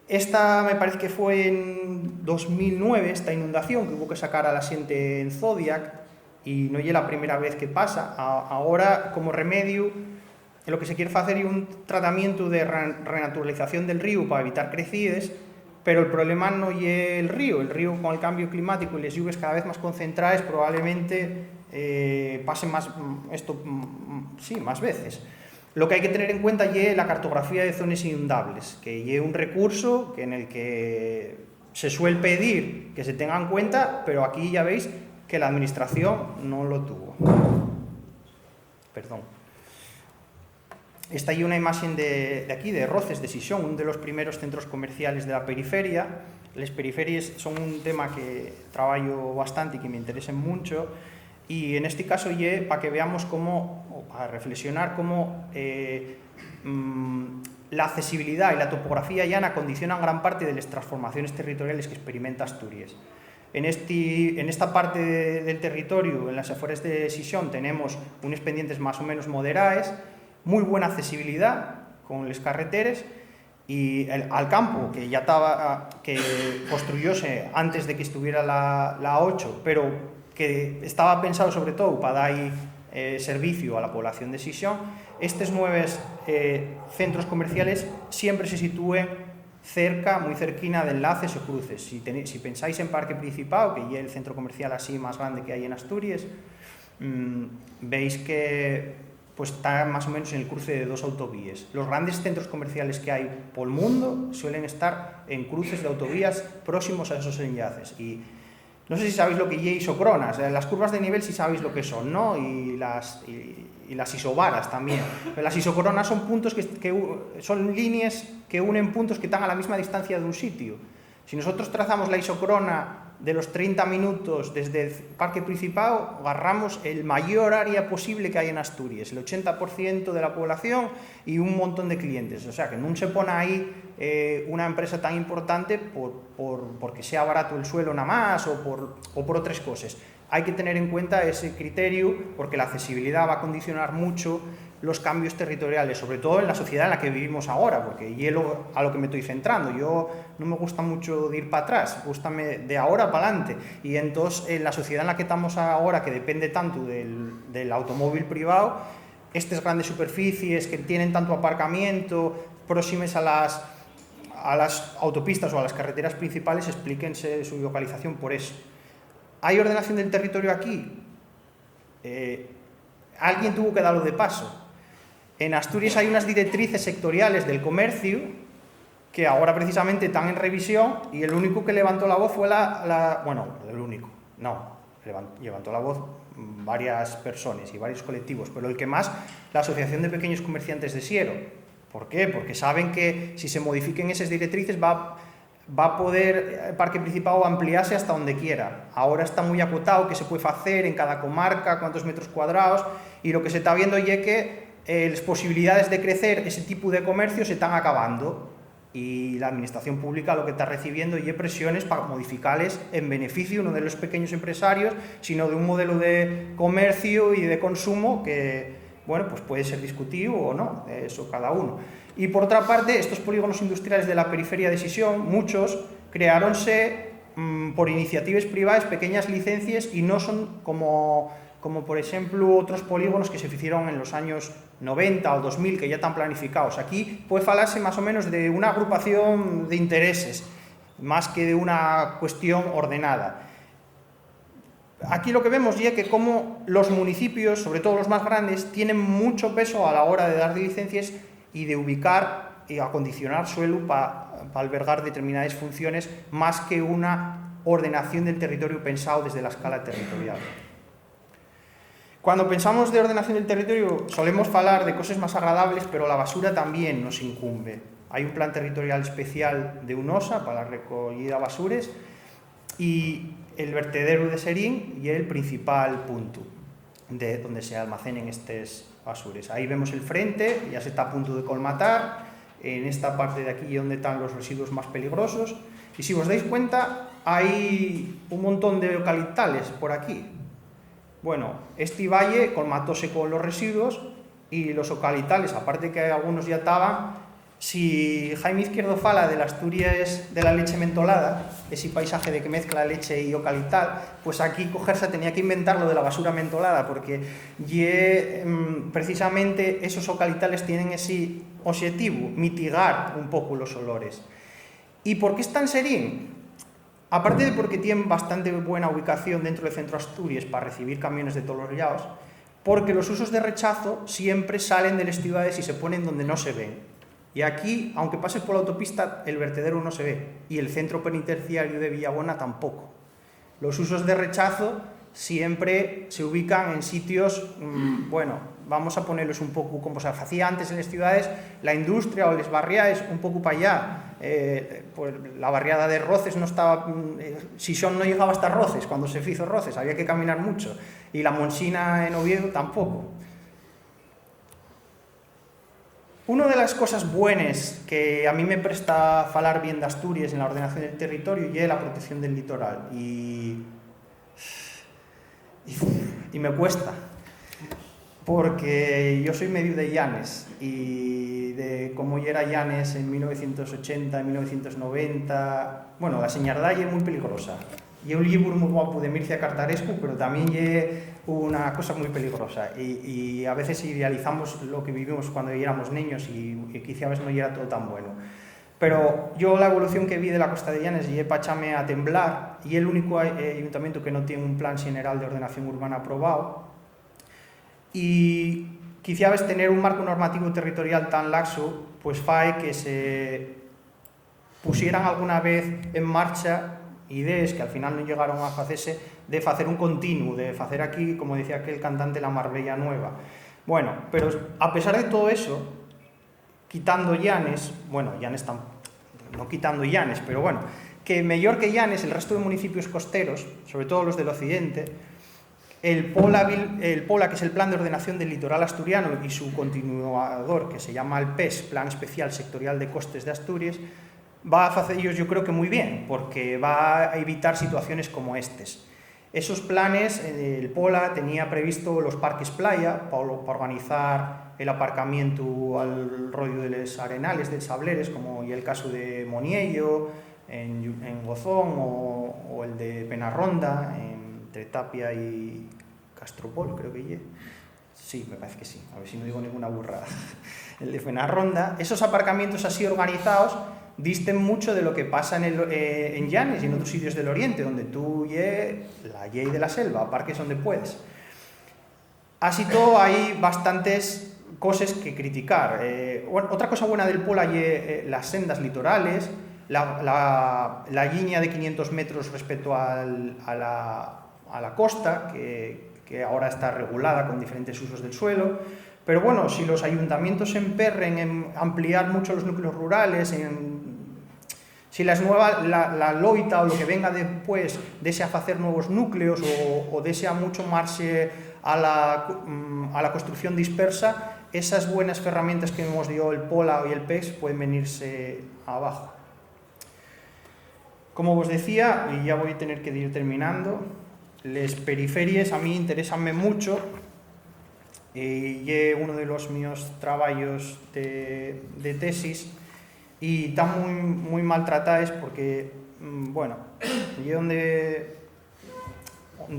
Esta me parece que fue en 2009, esta inundación, que hubo que sacar a la xente en Zodiac, y non é a primeira vez que pasa. Agora, como remedio, lo que se quiere facer é un tratamiento de renaturalización del río para evitar crecides, pero el problema non é el río con el cambio climático y las lluvias cada vez más concentradas probablemente pasen más veces. Lo que hay que tener en cuenta es la cartografía de zonas inundables, que es un recurso en el que se suele pedir que se tenga en cuenta, pero aquí ya veis que la administración no lo tuvo. Perdón. Esta es una imagen de aquí, de Roces, de Sison, uno de los primeros centros comerciales de la periferia. Las periferias son un tema que trabajo bastante y que me interesa mucho. Y en este caso, para que veamos cómo, o para reflexionar cómo la accesibilidad y la topografía llana condicionan gran parte de las transformaciones territoriales que experimenta Asturias. En esta parte del territorio, en las afueras de Sison, tenemos unos pendientes más o menos moderados, muy buena accesibilidad con las carreteras, y al campo, que ya estaba, que construyóse antes de que estuviera la 8, pero que estaba pensado sobre todo para dar servicio a la población de Sison, estos 9 centros comerciales siempre se sitúen cerca, muy cerquina de enlaces o cruces. Si pensáis en Parque Principado, que es el centro comercial así más grande que hay en Asturias, veis que pues está más o menos en el cruce de 2 autovías. Los grandes centros comerciales que hay por el mundo suelen estar en cruces de autovías próximos a esos enlaces. Y no sé si sabéis lo que es isocronas, las curvas de nivel sí sabéis lo que son, ¿no? Y las isobaras también. Pero las isocronas son puntos que son líneas que unen puntos que están a la misma distancia de un sitio. Si nosotros trazamos la isocrona de los 30 minutos desde el Parque Principado, agarramos el mayor área posible que hay en Asturias, el 80% de la población y un montón de clientes. O sea, que no se pone ahí una empresa tan importante porque sea barato el suelo nada más o por otras cosas. Hay que tener en cuenta ese criterio porque la accesibilidad va a condicionar mucho los cambios territoriales, sobre todo en la sociedad en la que vivimos ahora, porque y es a lo que me estoy centrando. Yo no me gusta mucho de ir para atrás, gústame de ahora para adelante. Y entonces, en la sociedad en la que estamos ahora, que depende tanto del automóvil privado, estas grandes superficies que tienen tanto aparcamiento, próximas a las autopistas o a las carreteras principales, explíquense su localización por eso. ¿Hay ordenación del territorio aquí? Alguien tuvo que darlo de paso. En Asturias hay unas directrices sectoriales del comercio que ahora precisamente están en revisión, y el único que levantó la voz fue levantó la voz varias personas y varios colectivos, pero el que más, la Asociación de Pequeños Comerciantes de Siero. ¿Por qué? Porque saben que si se modifiquen esas directrices va a poder el Parque Principado ampliarse hasta donde quiera. Ahora está muy acotado que se puede hacer en cada comarca, cuántos metros cuadrados, y lo que se está viendo es que las posibilidades de crecer ese tipo de comercio se están acabando, y la administración pública lo que está recibiendo es presiones para modificarles en beneficio no de los pequeños empresarios, sino de un modelo de comercio y de consumo que, bueno, pues puede ser discutido o no, eso cada uno. Y por otra parte, estos polígonos industriales de la periferia de Sison, muchos creáronse por iniciativas privadas, pequeñas licencias, y no son como por ejemplo otros polígonos que se hicieron en los años 90 o 2000, que ya están planificados. Aquí puede falarse más o menos de una agrupación de intereses, más que de una cuestión ordenada. Aquí lo que vemos es que como los municipios, sobre todo los más grandes, tienen mucho peso a la hora de dar licencias y de ubicar y acondicionar suelo para albergar determinadas funciones, más que una ordenación del territorio pensado desde la escala territorial. Cuando pensamos de ordenación del territorio solemos hablar de cosas más agradables, pero la basura también nos incumbe. Hay un plan territorial especial de UNOSA para la recogida de basuras, y el vertedero de Serín y el principal punto de donde se almacenen estas basuras. Ahí vemos el frente, ya se está a punto de colmatar. En esta parte de aquí donde están los residuos más peligrosos, y si os dais cuenta hay un montón de eucaliptales por aquí. Bueno, este valle colmatóse con los residuos, y los eucaliptales, aparte que algunos ya estaban, Si Jaime Izquierdo fala de las Asturias de la leche mentolada, ese paisaje de que mezcla leche y eucaliptal, pues aquí cogerse tenía que inventar lo de la basura mentolada, porque precisamente esos eucaliptales tienen ese objetivo, mitigar un poco los olores. ¿Y por qué es tan serín? Aparte de porque tienen bastante buena ubicación dentro del centro de Asturias para recibir camiones de todos los lados, porque los usos de rechazo siempre salen de las ciudades y se ponen donde no se ven. Y aquí, aunque pases por la autopista, el vertedero no se ve, y el centro penitenciario de Villabona tampoco. Los usos de rechazo siempre se ubican en sitios, bueno, vamos a ponerlos un poco como se hacía antes en las ciudades, la industria o las barriadas un poco para allá. Pues la barriada de Roces no estaba, Sison no llegaba hasta Roces cuando se hizo Roces, había que caminar mucho, y la Monsina en Oviedo tampoco. Una de las cosas buenas que a mí me presta falar bien de Asturias en la ordenación del territorio es la protección del litoral, y me cuesta, porque yo soy medio de Llanes, y de cómo era Llanes en 1980, en 1990, bueno, la señardalla es muy peligrosa. Y un libro muy guapo de Mircea Cartarescu, pero también es una cosa muy peligrosa. Y a veces idealizamos lo que vivimos cuando éramos niños y quizás no era todo tan bueno. Pero yo la evolución que vi de la Costa de Llanes y Pachame a temblar, y el único ayuntamiento que no tiene un plan general de ordenación urbana aprobado, y quizás tener un marco normativo territorial tan laxo, pues fae que se pusieran alguna vez en marcha ideas que al final no llegaron a hacerse, de hacer un continuo, de hacer aquí, como decía aquel cantante, la Marbella Nueva. Bueno, pero a pesar de todo eso, quitando Llanes, bueno, Llanes no quitando Llanes, pero bueno, que mejor que Llanes, el resto de municipios costeros, sobre todo los del occidente, el POLA, que es el Plan de Ordenación del Litoral Asturiano, y su continuador, que se llama el PES, Plan Especial Sectorial de Costes de Asturias, va a hacer ellos, yo creo que muy bien, porque va a evitar situaciones como estas. Esos planes, el POLA tenía previsto los parques playa para organizar el aparcamiento al rollo de los arenales de Sableres, como y el caso de Moniello, en Gozón, o el de Penarronda, entre Tapia y Castropol, creo que es. Sí, me parece que sí, a ver si no digo ninguna burrada. El de Penarronda, esos aparcamientos así organizados disten mucho de lo que pasa en Llanes y en otros sitios del Oriente, donde tú la ley de la selva, aparques donde puedes. Así todo, hay bastantes cosas que criticar. Bueno, otra cosa buena del Pola es las sendas litorales, la línea de 500 metros respecto a la costa, que ahora está regulada con diferentes usos del suelo. Pero bueno, si los ayuntamientos se emperren en ampliar mucho los núcleos rurales, si la loita o lo que venga después desea hacer nuevos núcleos o desea mucho marche a la construcción dispersa, esas buenas herramientas que hemos dio el POLA y el PES pueden venirse abajo. Como os decía, y ya voy a tener que ir terminando, las periferias a mí interesanme mucho, y es uno de los míos trabajos de tesis, y están muy maltratadas porque, bueno, y donde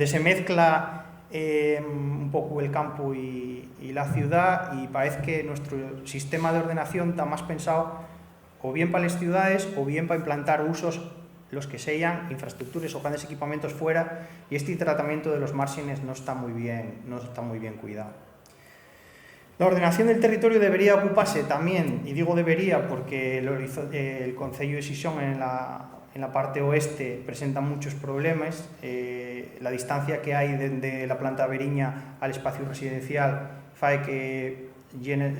se mezcla un poco el campo y la ciudad, y parece que nuestro sistema de ordenación está más pensado o bien para las ciudades o bien para implantar usos, los que sean infraestructuras o grandes equipamientos fuera, y este tratamiento de los márgenes no está muy bien cuidado. La ordenación del territorio debería ocuparse también, y digo debería porque el Concello de Sison en la parte oeste presenta muchos problemas. La distancia que hay de la planta Veriña al espacio residencial fae que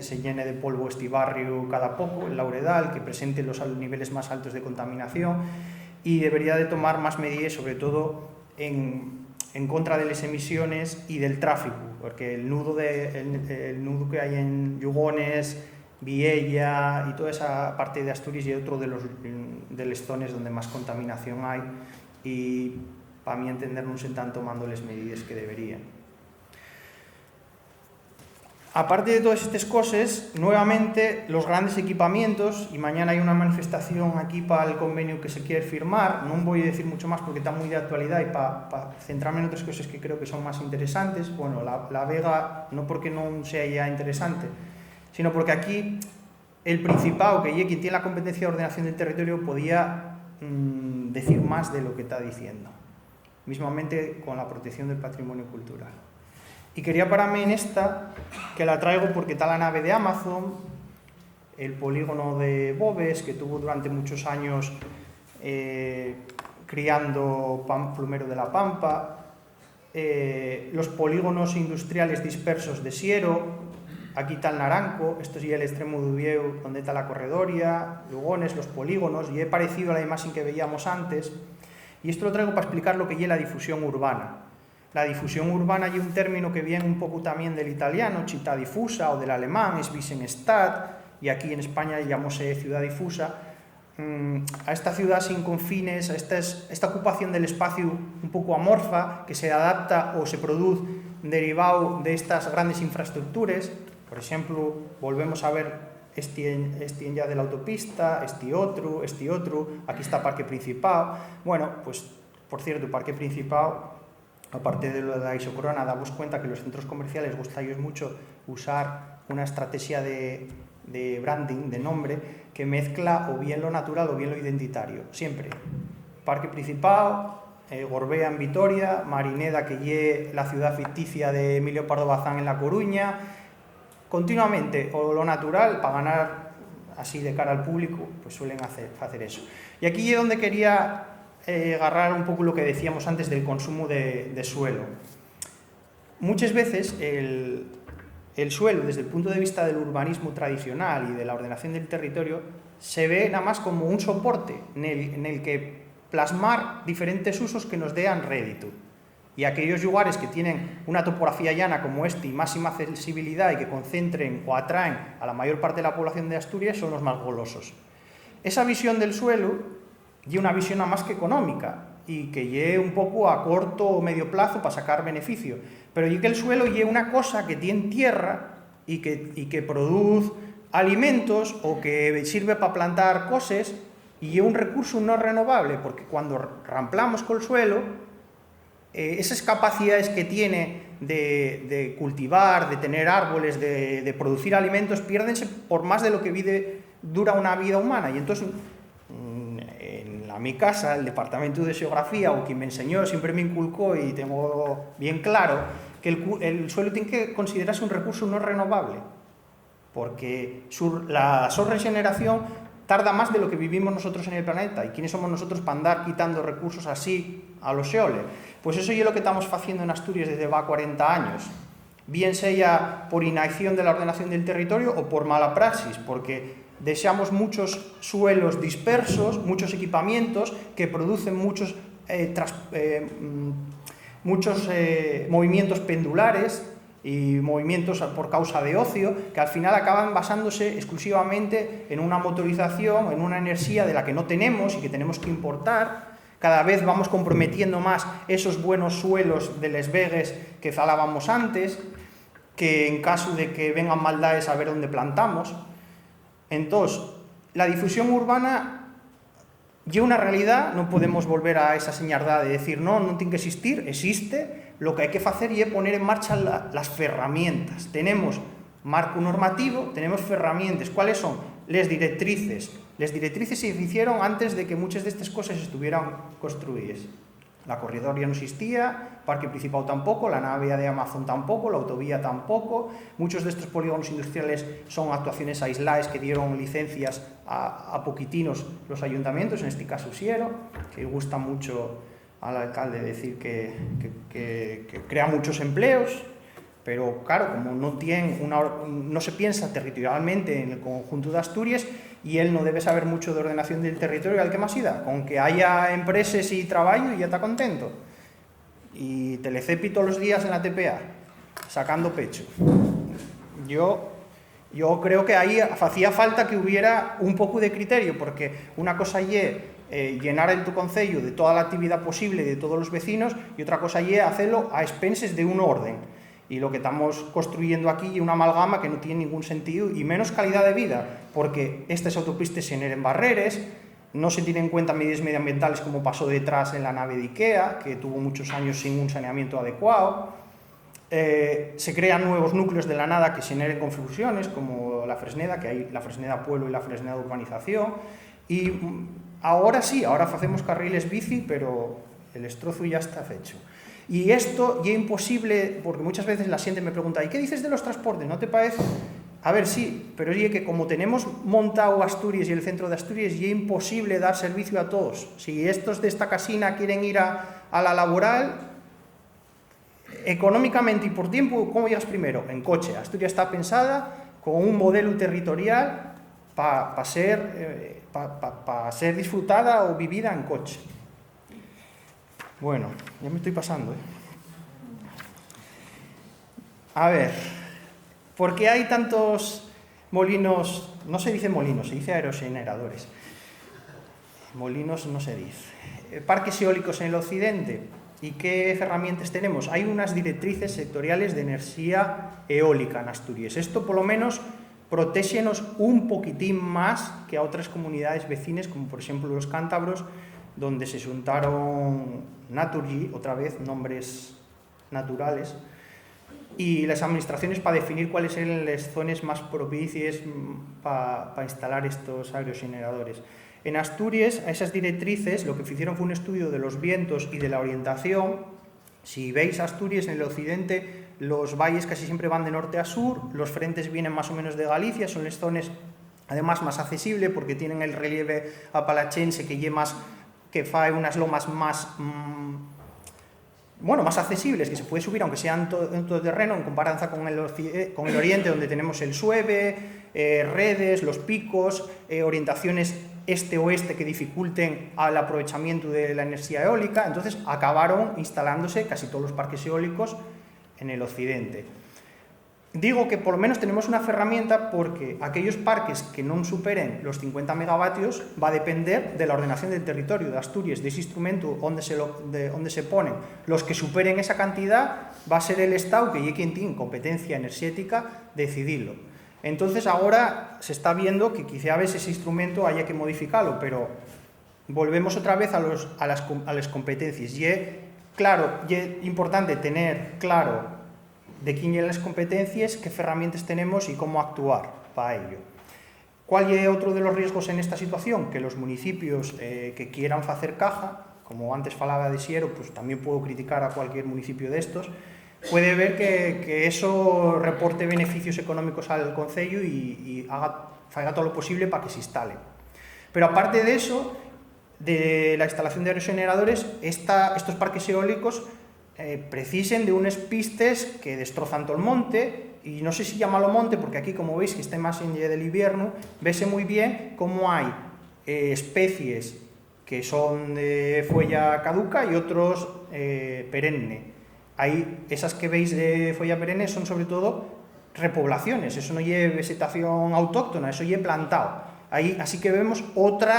se llene de polvo este barrio cada poco, el Lauredal, que presente los niveles más altos de contaminación, y debería de tomar más medidas, sobre todo en contra de las emisiones y del tráfico, porque el nudo que hay en Yugones, Viella y toda esa parte de Asturias es otro de las zonas donde más contaminación hay, y para mi entender no se están tomando las medidas que deberían. aparte de todas estas cosas, nuevamente los grandes equipamientos, y mañana hay una manifestación aquí para el convenio que se quiere firmar, no voy a decir mucho más porque está muy de actualidad y para centrarme en otras cosas que creo que son más interesantes. Bueno, la Vega, no porque no sea ya interesante, sino porque aquí el Principado, que es quien tiene la competencia de ordenación del territorio, podía decir más de lo que está diciendo, mismamente con la protección del patrimonio cultural. Y quería pararme en esta, que la traigo porque está la nave de Amazon, el polígono de Boves, que tuvo durante muchos años criando plumero de la Pampa, los polígonos industriales dispersos de Siero, aquí está el Naranco, esto es ya el extremo de Uvieu, donde está la Corredoria, Lugones, los polígonos, y he parecido a la imagen que veíamos antes, y esto lo traigo para explicar lo que es la difusión urbana. La difusión urbana es un término que viene un poco también del italiano, città diffusa, o del alemán, Wiesenstadt, y aquí en España llamóse ciudad difusa, a esta ciudad sin confines, a esta ocupación del espacio un poco amorfa, que se adapta o se produce derivado de estas grandes infraestructuras. Por ejemplo, volvemos a ver este ya de la autopista, este otro, aquí está Parque Principal. Bueno, pues, por cierto, Parque Principal, aparte de lo de la isocorona, damos cuenta que los centros comerciales gusta a ellos mucho usar una estrategia de branding, de nombre, que mezcla o bien lo natural o bien lo identitario, siempre. Parque Principal, Gorbea en Vitoria, Marineda, que es la ciudad ficticia de Emilio Pardo Bazán en La Coruña, continuamente, o lo natural, para ganar así de cara al público, pues suelen hacer eso. Y aquí es donde quería agarrar un poco lo que decíamos antes del consumo de suelo. Muchas veces el suelo, desde el punto de vista del urbanismo tradicional y de la ordenación del territorio, se ve nada más como un soporte en el que plasmar diferentes usos que nos den rédito. Y aquellos lugares que tienen una topografía llana como este y máxima accesibilidad y que concentren o atraen a la mayor parte de la población de Asturias son los más golosos. Esa visión del suelo y una visión nada más que económica y que lleve un poco a corto o medio plazo para sacar beneficio, pero y que el suelo lleve una cosa que tiene tierra y que produce alimentos o que sirve para plantar cosas y lleve un recurso no renovable, porque cuando ramplamos con el suelo, esas capacidades que tiene de cultivar, de tener árboles, de producir alimentos, piérdense por más de lo que dura una vida humana. Y entonces, en mi casa, el departamento de geografía, o quien me enseñó, siempre me inculcó y tengo bien claro que el suelo tiene que considerarse un recurso no renovable, porque la regeneración tarda más de lo que vivimos nosotros en el planeta. ¿Y quiénes somos nosotros para andar quitando recursos así a los xeole? Pues eso es lo que estamos haciendo en Asturias desde va 40 años, bien sea por inacción de la ordenación del territorio o por mala praxis, porque deseamos muchos suelos dispersos, muchos equipamientos que producen muchos movimientos pendulares y movimientos por causa de ocio, que al final acaban basándose exclusivamente en una motorización, en una energía de la que no tenemos y que tenemos que importar. Cada vez vamos comprometiendo más esos buenos suelos de les vegues que falábamos antes, que en caso de que vengan maldades a ver dónde plantamos. Entonces, la difusión urbana ya una realidad, no podemos volver a esa señardad de decir no tiene que existir, existe. Lo que hay que hacer es poner en marcha las herramientas. Tenemos marco normativo, tenemos herramientas. ¿Cuáles son? Les directrices. Les directrices se hicieron antes de que muchas de estas cosas estuvieran construidas. La corredoria no existía, Parque Principal tampoco, la nave de Amazon tampoco, la autovía tampoco. Muchos de estos polígonos industriales son actuaciones aisladas que dieron licencias a poquitinos los ayuntamientos, en este caso Siero, que gusta mucho al alcalde decir que crea muchos empleos, pero claro, como no se piensa territorialmente en el conjunto de Asturias, y él no debe saber mucho de ordenación del territorio, al que más ida, con que haya empresas y trabajo y ya está contento. Y Telecepi todos los días en la TPA, sacando pecho. Yo creo que ahí hacía falta que hubiera un poco de criterio, porque una cosa es llenar el tu concello de toda la actividad posible de todos los vecinos, y otra cosa es hacerlo a expenses de un orden. Y lo que estamos construyendo aquí es una amalgama que no tiene ningún sentido y menos calidad de vida, porque estas autopistas se generen barreras, no se tienen en cuenta medidas medioambientales como pasó detrás en la nave de Ikea, que tuvo muchos años sin un saneamiento adecuado. Se crean nuevos núcleos de la nada que generen confusiones, como la Fresneda, que hay la Fresneda Pueblo y la Fresneda Urbanización. Y ahora sí, ahora hacemos carriles bici, pero el estrozo ya está hecho. Y esto ya es imposible, porque muchas veces la gente me pregunta, ¿y qué dices de los transportes? ¿No te parece? A ver, sí, pero es que como tenemos montado Asturias y el centro de Asturias, ya es imposible dar servicio a todos. Si estos de esta casina quieren ir a la laboral, económicamente y por tiempo, ¿cómo llegas primero? En coche. Asturias está pensada con un modelo territorial para ser disfrutada o vivida en coche. Bueno, ya me estoy pasando. A ver, ¿por qué hay tantos molinos? No se dice molinos, se dice aerogeneradores. Molinos no se dice. Parques eólicos en el occidente. ¿Y qué herramientas tenemos? Hay unas directrices sectoriales de energía eólica en Asturias. Esto por lo menos protégenos un poquitín más que a otras comunidades vecinas, como por ejemplo los cántabros, donde se juntaron Naturgy, otra vez nombres naturales, y las administraciones para definir cuáles eran las zonas más propicias para instalar estos aerogeneradores. En Asturias, a esas directrices, lo que hicieron fue un estudio de los vientos y de la orientación. Si veis Asturias en el occidente, los valles casi siempre van de norte a sur, los frentes vienen más o menos de Galicia, son las zonas además más accesibles porque tienen el relieve apalachense que fae unas lomas más accesibles, que se puede subir aunque sean en todo terreno, en comparanza con el oriente, donde tenemos el Sueve, redes, los picos, orientaciones este-oeste que dificulten el aprovechamiento de la energía eólica. Entonces acabaron instalándose casi todos los parques eólicos en el occidente. Digo que por lo menos tenemos una herramienta porque aquellos parques que no superen los 50 megavatios va a depender de la ordenación del territorio de Asturias, de ese instrumento donde se ponen. Los que superen esa cantidad va a ser el Estado, que es quien tiene competencia energética, decidirlo. Entonces ahora se está viendo que quizá a veces ese instrumento haya que modificarlo, pero volvemos otra vez a las competencias. Y es importante tener claro de quién son las competencias, qué herramientas tenemos y cómo actuar para ello. ¿Cuál es otro de los riesgos en esta situación? Que los municipios que quieran hacer caja, como antes falaba de Siero, pues también puedo criticar a cualquier municipio de estos, puede ver que eso reporte beneficios económicos al concello y haga todo lo posible para que se instalen. Pero aparte de eso, de la instalación de aerogeneradores, estos parques eólicos precisen de unas pistas que destrozan todo el monte, y no sé si llamarlo monte porque aquí, como veis, que está más en del invierno, vese muy bien cómo hay especies que son de fuella caduca y otros perenne. Esas que veis de fuella perenne son sobre todo repoblaciones, eso no es vegetación autóctona, eso es plantado. Así que vemos otro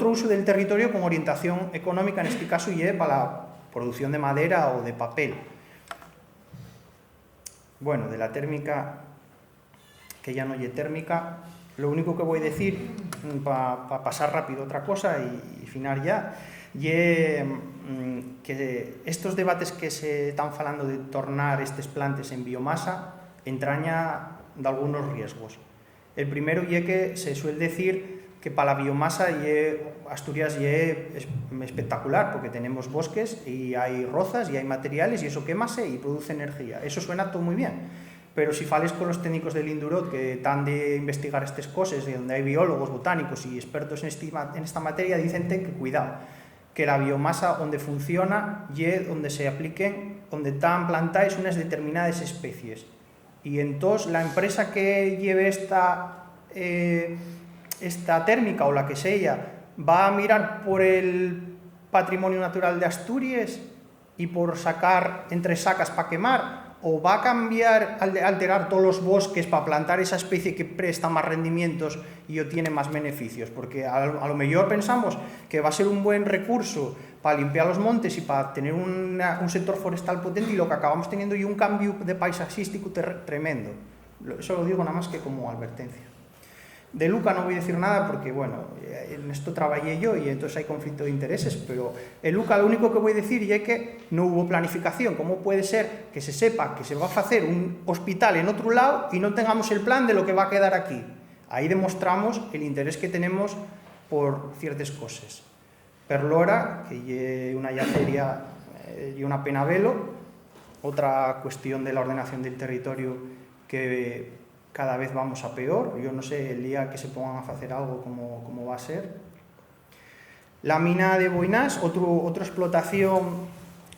uso del territorio con orientación económica, en este caso, y para la producción de madera o de papel. Bueno, de la térmica, que ya no es térmica, lo único que voy a decir, para pasar rápido otra cosa y final ya, que estos debates que se están falando de tornar estas plantas en biomasa entraña de algunos riesgos. El primero es que se suele decir que para la biomasa Asturias es espectacular porque tenemos bosques y hay rozas y hay materiales y eso quémase y produce energía. Eso suena todo muy bien, pero si fales con los técnicos del Indurot que están de investigar estas cosas y donde hay biólogos, botánicos y expertos en esta materia, dicen que cuidado, que la biomasa donde funciona y donde se apliquen, donde están plantadas unas determinadas especies. Y entonces la empresa que lleve esta térmica o la que sea va a mirar por el patrimonio natural de Asturias y por sacar entre sacas para quemar, o va a cambiar, alterar todos los bosques para plantar esa especie que presta más rendimientos y obtiene más beneficios, porque a lo mejor pensamos que va a ser un buen recurso para limpiar los montes y para tener un sector forestal potente, y lo que acabamos teniendo es un cambio de paisajístico tremendo. Eso lo digo nada más que como advertencia. De Luca no voy a decir nada porque, bueno, en esto trabajé yo y entonces hay conflicto de intereses, pero en Luca lo único que voy a decir es que no hubo planificación. ¿Cómo puede ser que se sepa que se va a hacer un hospital en otro lado y no tengamos el plan de lo que va a quedar aquí? Ahí demostramos el interés que tenemos por ciertas cosas. Perlora, que es una yacería y una pena velo, otra cuestión de la ordenación del territorio que cada vez vamos a peor. Yo no sé el día que se pongan a hacer algo cómo va a ser. La mina de Boinás, otra explotación,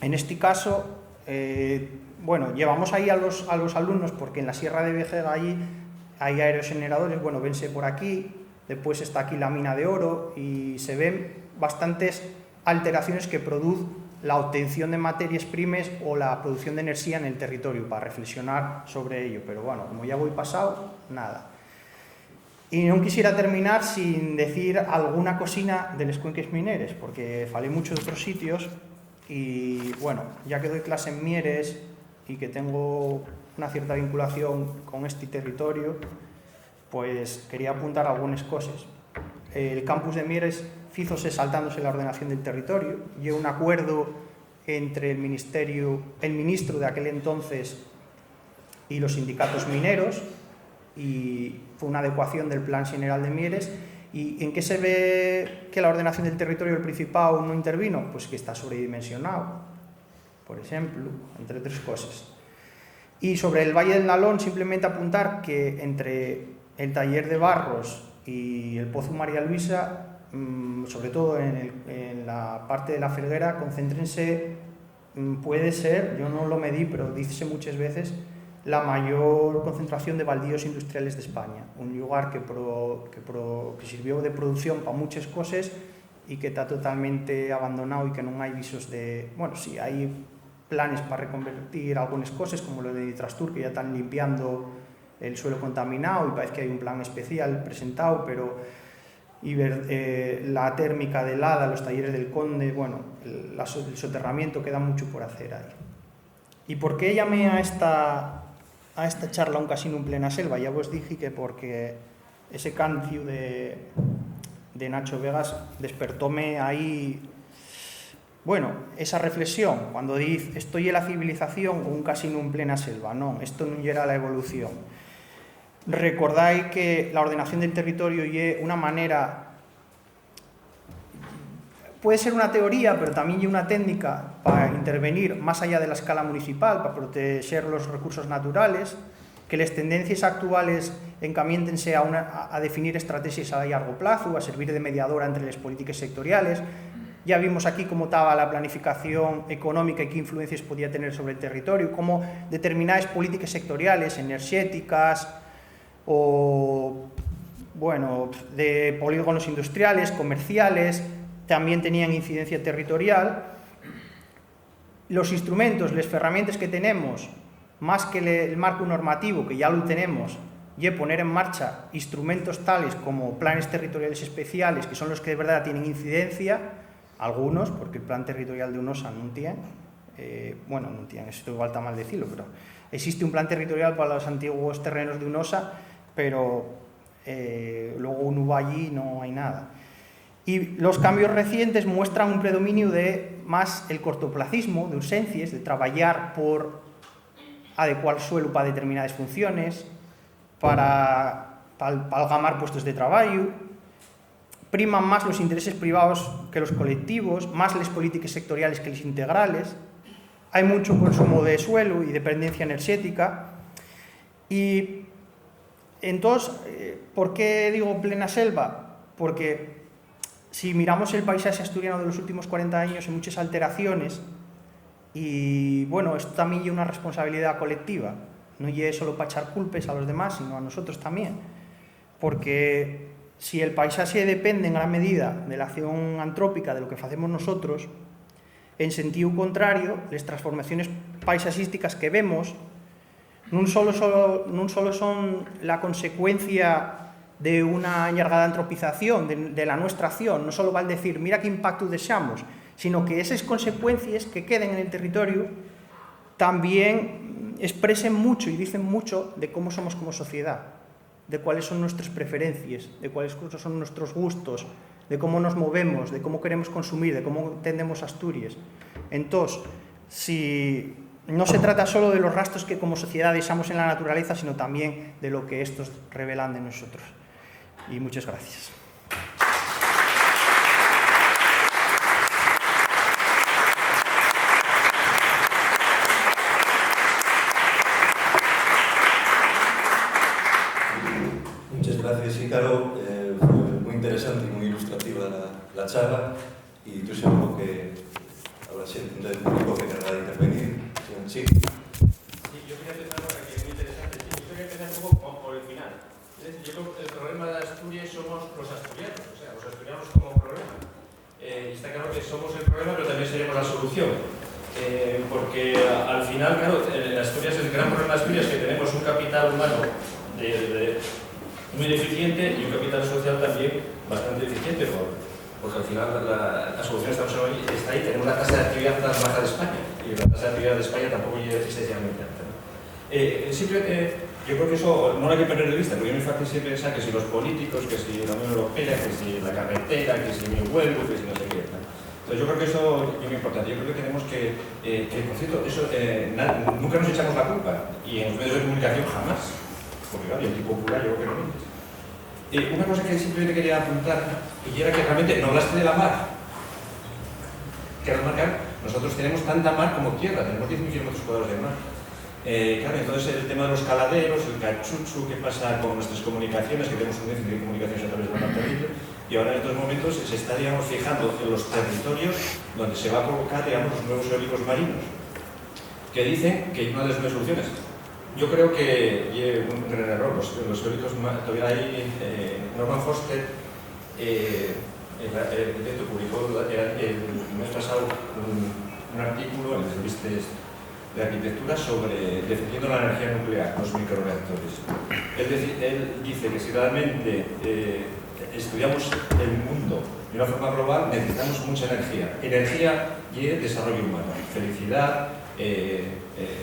en este caso, bueno, llevamos ahí a los alumnos porque en la Sierra de Vejega allí hay aerogeneradores, bueno, vense por aquí, después está aquí la mina de oro y se ven bastantes alteraciones que producen la obtención de materias primas o la producción de energía en el territorio, para reflexionar sobre ello, pero bueno, como ya voy pasado, nada. Y no quisiera terminar sin decir alguna cosina de los cuenques mineros, porque falé mucho de otros sitios y bueno, ya que doy clase en Mieres y que tengo una cierta vinculación con este territorio, pues quería apuntar algunas cosas. El campus de Mieres fízose saltándose la ordenación del territorio, y un acuerdo entre el ministro de aquel entonces y los sindicatos mineros, y fue una adecuación del Plan General de Mieres. ¿Y en qué se ve que la ordenación del territorio del Principado no intervino? Pues que está sobredimensionado, por ejemplo, entre otras cosas. Y sobre el Valle del Nalón, simplemente apuntar que entre el taller de Barros y el Pozo María Luisa, sobre todo en la parte de la Felguera, concéntrense, puede ser, yo no lo medí, pero dícese muchas veces, la mayor concentración de baldíos industriales de España. Un lugar que sirvió de producción para muchas cosas y que está totalmente abandonado y que no hay visos de... Bueno, sí, hay planes para reconvertir algunas cosas, como lo de Trastur, que ya están limpiando el suelo contaminado y parece que hay un plan especial presentado, pero y ver la térmica del Hada, los talleres del Conde, bueno, el soterramiento, queda mucho por hacer ahí. ¿Y por qué llamé a esta charla un casino en plena selva? Ya os dije que porque ese cancio de Nacho Vegas despertóme ahí, bueno, esa reflexión, cuando dice, estoy en la civilización o un casino en plena selva. No, esto no llega a la evolución. Recordáis que la ordenación del territorio es una manera, puede ser una teoría, pero también es una técnica para intervenir más allá de la escala municipal, para proteger los recursos naturales, que las tendencias actuales encamiéntense a definir estrategias a largo plazo, a servir de mediadora entre las políticas sectoriales. Ya vimos aquí cómo estaba la planificación económica y qué influencias podía tener sobre el territorio, cómo determinadas políticas sectoriales, energéticas, o, bueno, de polígonos industriales, comerciales, también tenían incidencia territorial. Los instrumentos, las herramientas que tenemos, más que el marco normativo, que ya lo tenemos, y poner en marcha instrumentos tales como planes territoriales especiales, que son los que de verdad tienen incidencia, algunos, porque el plan territorial de UNOSA no tiene, bueno, no tiene, esto igual está mal decirlo, pero existe un plan territorial para los antiguos terrenos de UNOSA, pero luego uno va allí y no hay nada. Y los cambios recientes muestran un predominio de más el cortoplacismo, de urgencias, de trabajar por adecuar suelo para determinadas funciones, para algamar puestos de trabajo. Priman más los intereses privados que los colectivos, más las políticas sectoriales que las integrales. Hay mucho consumo de suelo y dependencia energética. Y entonces, ¿por qué digo plena selva? Porque si miramos el paisaje asturiano de los últimos 40 años, hay muchas alteraciones y, bueno, esto también es una responsabilidad colectiva. No es solo para echar culpas a los demás, sino a nosotros también. Porque si el paisaje depende en gran medida de la acción antrópica, de lo que hacemos nosotros, en sentido contrario, las transformaciones paisajísticas que vemos non solo son la consecuencia de unha allargada antropización de la nuestra acción, non solo vale decir, mira que impacto desexamos, sino que esas consecuencias que queden en el territorio también expresen mucho y dicen mucho de cómo somos como sociedad, de cuáles son nuestras preferencias, de cuáles son nuestros gustos, de cómo nos movemos, de cómo queremos consumir, de cómo entendemos Asturias. Entonces, si no se trata solo de los rastros que como sociedad dejamos en la naturaleza, sino también de lo que estos revelan de nosotros. Y muchas gracias. Muchas gracias, Ícaro. Fue muy interesante y muy ilustrativa la charla, y estoy seguro que ahora sí el público que querrá intervenir. Sí. Sí, yo quería empezar por aquí, es muy interesante. Sí, yo quería empezar un poco por el final. Es decir, yo creo que el problema de Asturias somos los asturianos, o sea, los asturianos como problema. Y está claro que somos el problema, pero también seremos la solución. Porque al final, claro, en Asturias el gran problema de Asturias es que tenemos un capital humano muy deficiente y un capital social también bastante deficiente, porque al final la solución está ahí. Tenemos la tasa de actividad más baja de España, y la tasa de actividad de España tampoco llega excesivamente alta, ¿no? Yo creo que eso no lo hay que perder de vista, porque es muy fácil siempre pensar que si los políticos, que si la Unión Europea, que si la carretera, que si mi huelgo, que si no sé qué, ¿no? Entonces yo creo que eso es muy importante. Yo creo que tenemos que por cierto, eso, nunca nos echamos la culpa, y en los medios de comunicación jamás, porque claro, y el tipo popular yo creo que no mientes. Una cosa que simplemente quería apuntar, y era que realmente no hablaste de la mar. Quiero remarcar, nosotros tenemos tanta mar como tierra, tenemos 10.000 kilómetros cuadrados de mar. Claro, entonces el tema de los caladeros, el cachuchu, qué pasa con nuestras comunicaciones, que tenemos un déficit de comunicaciones a través de la mar terrible, y ahora en estos momentos se está, digamos, fijando en los territorios donde se va a colocar, digamos, los nuevos eólicos marinos, que dicen que hay una de las soluciones. Yo creo que hay un gran error, los eólicos todavía hay. Norman Foster, el arquitecto, publicó el mes pasado un artículo en las revistas de arquitectura sobre defendiendo la energía nuclear, los microreactores. Él dice que si realmente estudiamos el mundo de una forma global, necesitamos mucha energía. Energía y desarrollo humano, felicidad,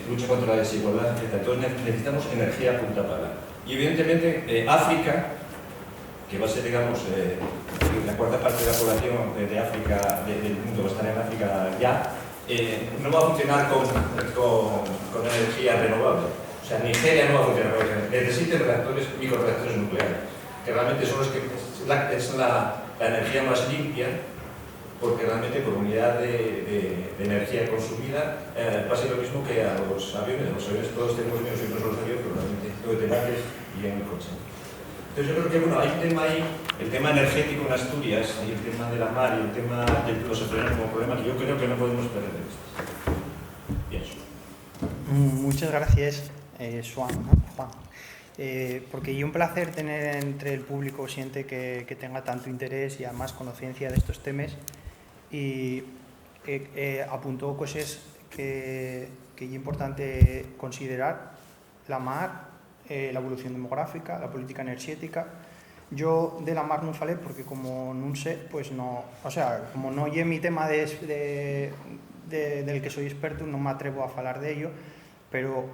lucha contra la desigualdad, etc. Entonces necesitamos energía a punta pala. Y evidentemente África, que va a ser, digamos, la cuarta parte de la población de África, del mundo va a estar en África ya, no va a funcionar con energía renovable. O sea, Nigeria no va a funcionar con energía. Necesita microreactores nucleares, que realmente son los que es la energía más limpia, porque realmente por unidad de energía consumida pasa lo mismo que a los aviones. Los aviones todos tenemos menos y no solo los aviones, pero realmente todo de bares y en el coche. Entonces yo creo que bueno, hay un tema ahí, el tema energético en Asturias, y el tema de la mar y el tema de los asturianos como problema, que yo creo que no podemos perder de vista. Pienso. Muchas gracias, Juan. Porque es un placer tener entre el público gente que tenga tanto interés y además conciencia de estos temas, y apuntó cosas que es importante considerar: la mar, la evolución demográfica, la política energética. Yo de la mar no falé porque como no sé, pues no, o sea, como no es mi tema del que soy experto, no me atrevo a hablar de ello, pero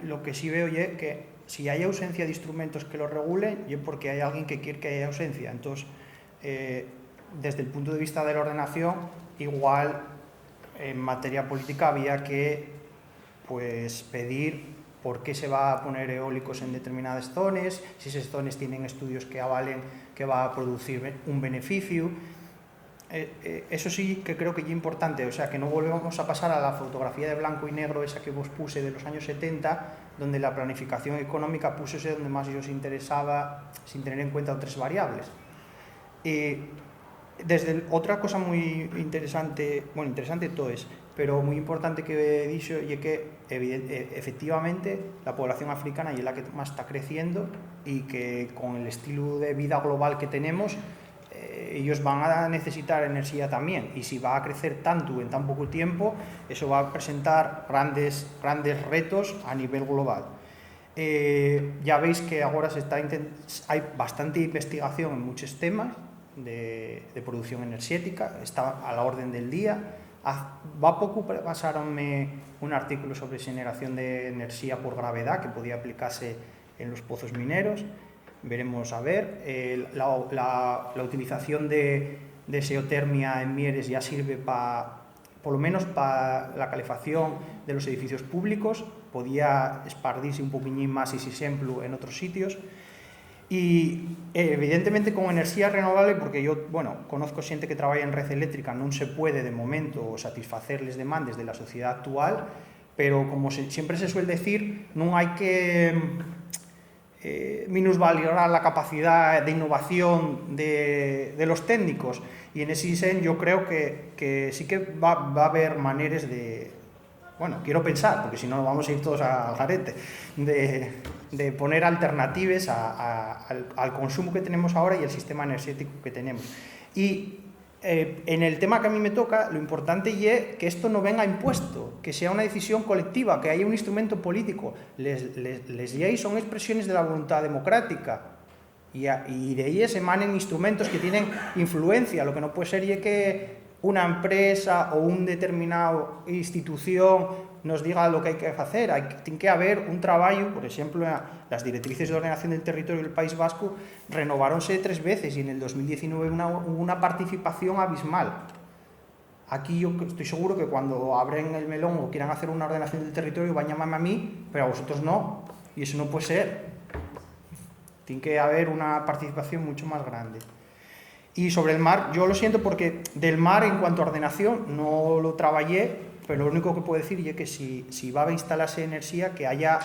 lo que sí veo es que si hay ausencia de instrumentos que lo regulen, es porque hay alguien que quiere que haya ausencia. Entonces, desde el punto de vista de la ordenación, igual en materia política había que pues pedir por qué se va a poner eólicos en determinadas zonas, si esas zonas tienen estudios que avalen que va a producir un beneficio. Eso sí que creo que es importante, o sea, que no volvemos a pasar a la fotografía de blanco y negro esa que vos puse de los años 70, donde la planificación económica púsose donde más os interesaba sin tener en cuenta otras variables. Otra cosa muy interesante, bueno, interesante todo es, pero muy importante que he dicho, y es que efectivamente la población africana es la que más está creciendo, y que con el estilo de vida global que tenemos, ellos van a necesitar energía también, y si va a crecer tanto en tan poco tiempo, eso va a presentar grandes retos a nivel global. Ya veis que agora hai bastante investigación en muchos temas de producción enerxética, está a la orden del día. Va pouco pasaronme un artículo sobre xeneración de enerxía por gravedad que podía aplicarse en los pozos mineros. Veremos a ver. La utilización de geotermia en Mieres ya sirve por lo menos para la calefacción de los edificios públicos. Podía expandirse un poquillín más ese ejemplo en otros sitios. Y evidentemente con enerxía renovable, porque yo, conozco xente que traballa en red eléctrica, non se puede de momento satisfacer les demandes de la sociedad actual, pero como siempre se suele decir, non hai que minusvalorar la capacidad de innovación de los técnicos, y en ese sentido yo creo que sí que va a haber maneras de, quiero pensar, porque si no vamos a ir todos al garete, de poner alternativas al consumo que tenemos ahora y el sistema energético que tenemos. Y en el tema que a mí me toca, lo importante es que esto no venga impuesto, que sea una decisión colectiva, que haya un instrumento político. Les leyes son expresiones de la voluntad democrática, y de ahí se emanen instrumentos que tienen influencia. Lo que no puede ser es que una empresa o una determinada institución nos diga lo que hay que hacer. Tiene que haber un trabajo. Por ejemplo, las directrices de ordenación del territorio del País Vasco renováronse 3 veces y en el 2019 hubo una participación abismal. Aquí yo estoy seguro que cuando abren el melón o quieran hacer una ordenación del territorio van a llamarme a mí, pero a vosotros no, y eso no puede ser. Tiene que haber una participación mucho más grande. Y sobre el mar, yo lo siento porque del mar en cuanto a ordenación no lo trabajé, pero lo único que puedo decir es que si va a instalarse energía, que haya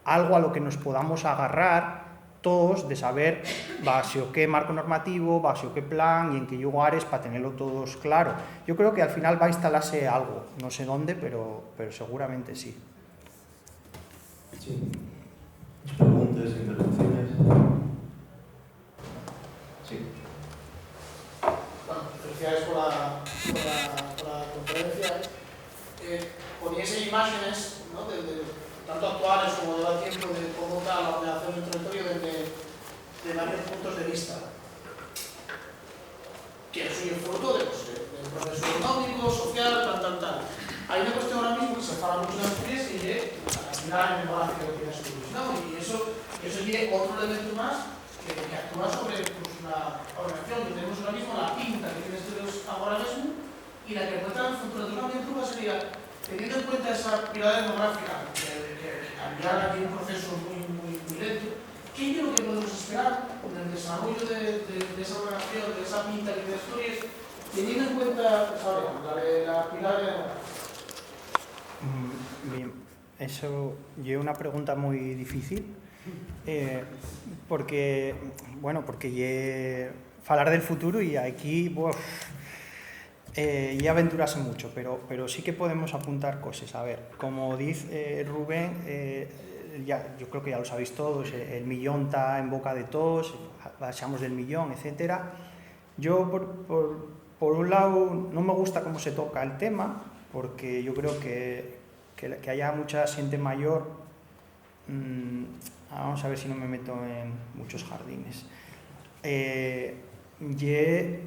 algo a lo que nos podamos agarrar todos, de saber bajo qué marco normativo, bajo qué plan y en qué lugares, para tenerlo todos claro. Yo creo que al final va a instalarse algo, no sé dónde, pero seguramente sí. Sí. Preguntas, intervenciones. Sí. Felicidades por la conferencia. Poníais imágenes, ¿no? Tanto actuales como de la tiempo, de cómo está la ordenación del territorio desde varios puntos de vista. Que es un fruto del proceso económico, social, tal. Hay una cuestión ahora mismo que se fala mucho en Asturias y es la cantidad en el balance que tiene Asturias, ¿no? Y eso es otro elemento más que actúa sobre la ordenación. Y tenemos ahora mismo la pinta que tiene Asturias ahora mismo y la que encuentra en el futuro. Totalmente sería, teniendo en cuenta esa pirámide demográfica, que cambiará aquí un proceso muy lento, ¿qué es lo que podemos esperar en el desarrollo de esa ordenación, de esa pinta que tiene Asturias, teniendo en cuenta la pirámide demográfica? Bien, eso es una pregunta muy difícil, porque falar del futuro y aquí y aventurarse mucho, pero sí que podemos apuntar cosas. A ver, como dice Rubén, yo creo que ya lo sabéis todos, el millón está en boca de todos, pasamos del millón, etcétera. Yo, por un lado, no me gusta cómo se toca el tema, porque yo creo que haya mucha gente mayor. Vamos a ver si no me meto en muchos jardines.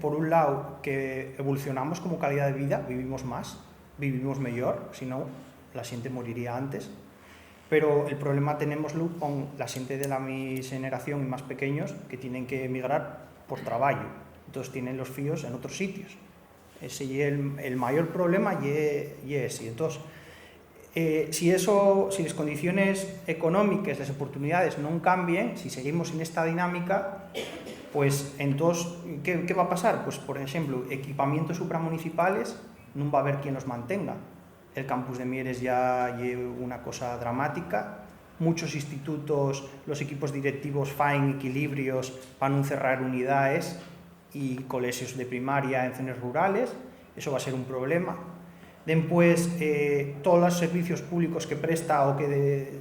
Por un lado, que evolucionamos como calidad de vida, vivimos más, vivimos mejor, si no, la gente moriría antes. Pero el problema tenemoslo con la gente de la mi generación y más pequeños que tienen que emigrar por trabajo. Entonces tienen los fíos en otros sitios. Ese es el mayor problema y ese. Entonces, si las condiciones económicas, las oportunidades no cambien, si seguimos en esta dinámica, pues entonces, ¿qué va a pasar? Pues, por ejemplo, equipamientos supramunicipales, no va a haber quien los mantenga. El campus de Mieres ya lleva una cosa dramática. Muchos institutos, los equipos directivos faen equilibrios para no cerrar unidades y colegios de primaria en zonas rurales. Eso va a ser un problema. Después, todos los servicios públicos que presta o que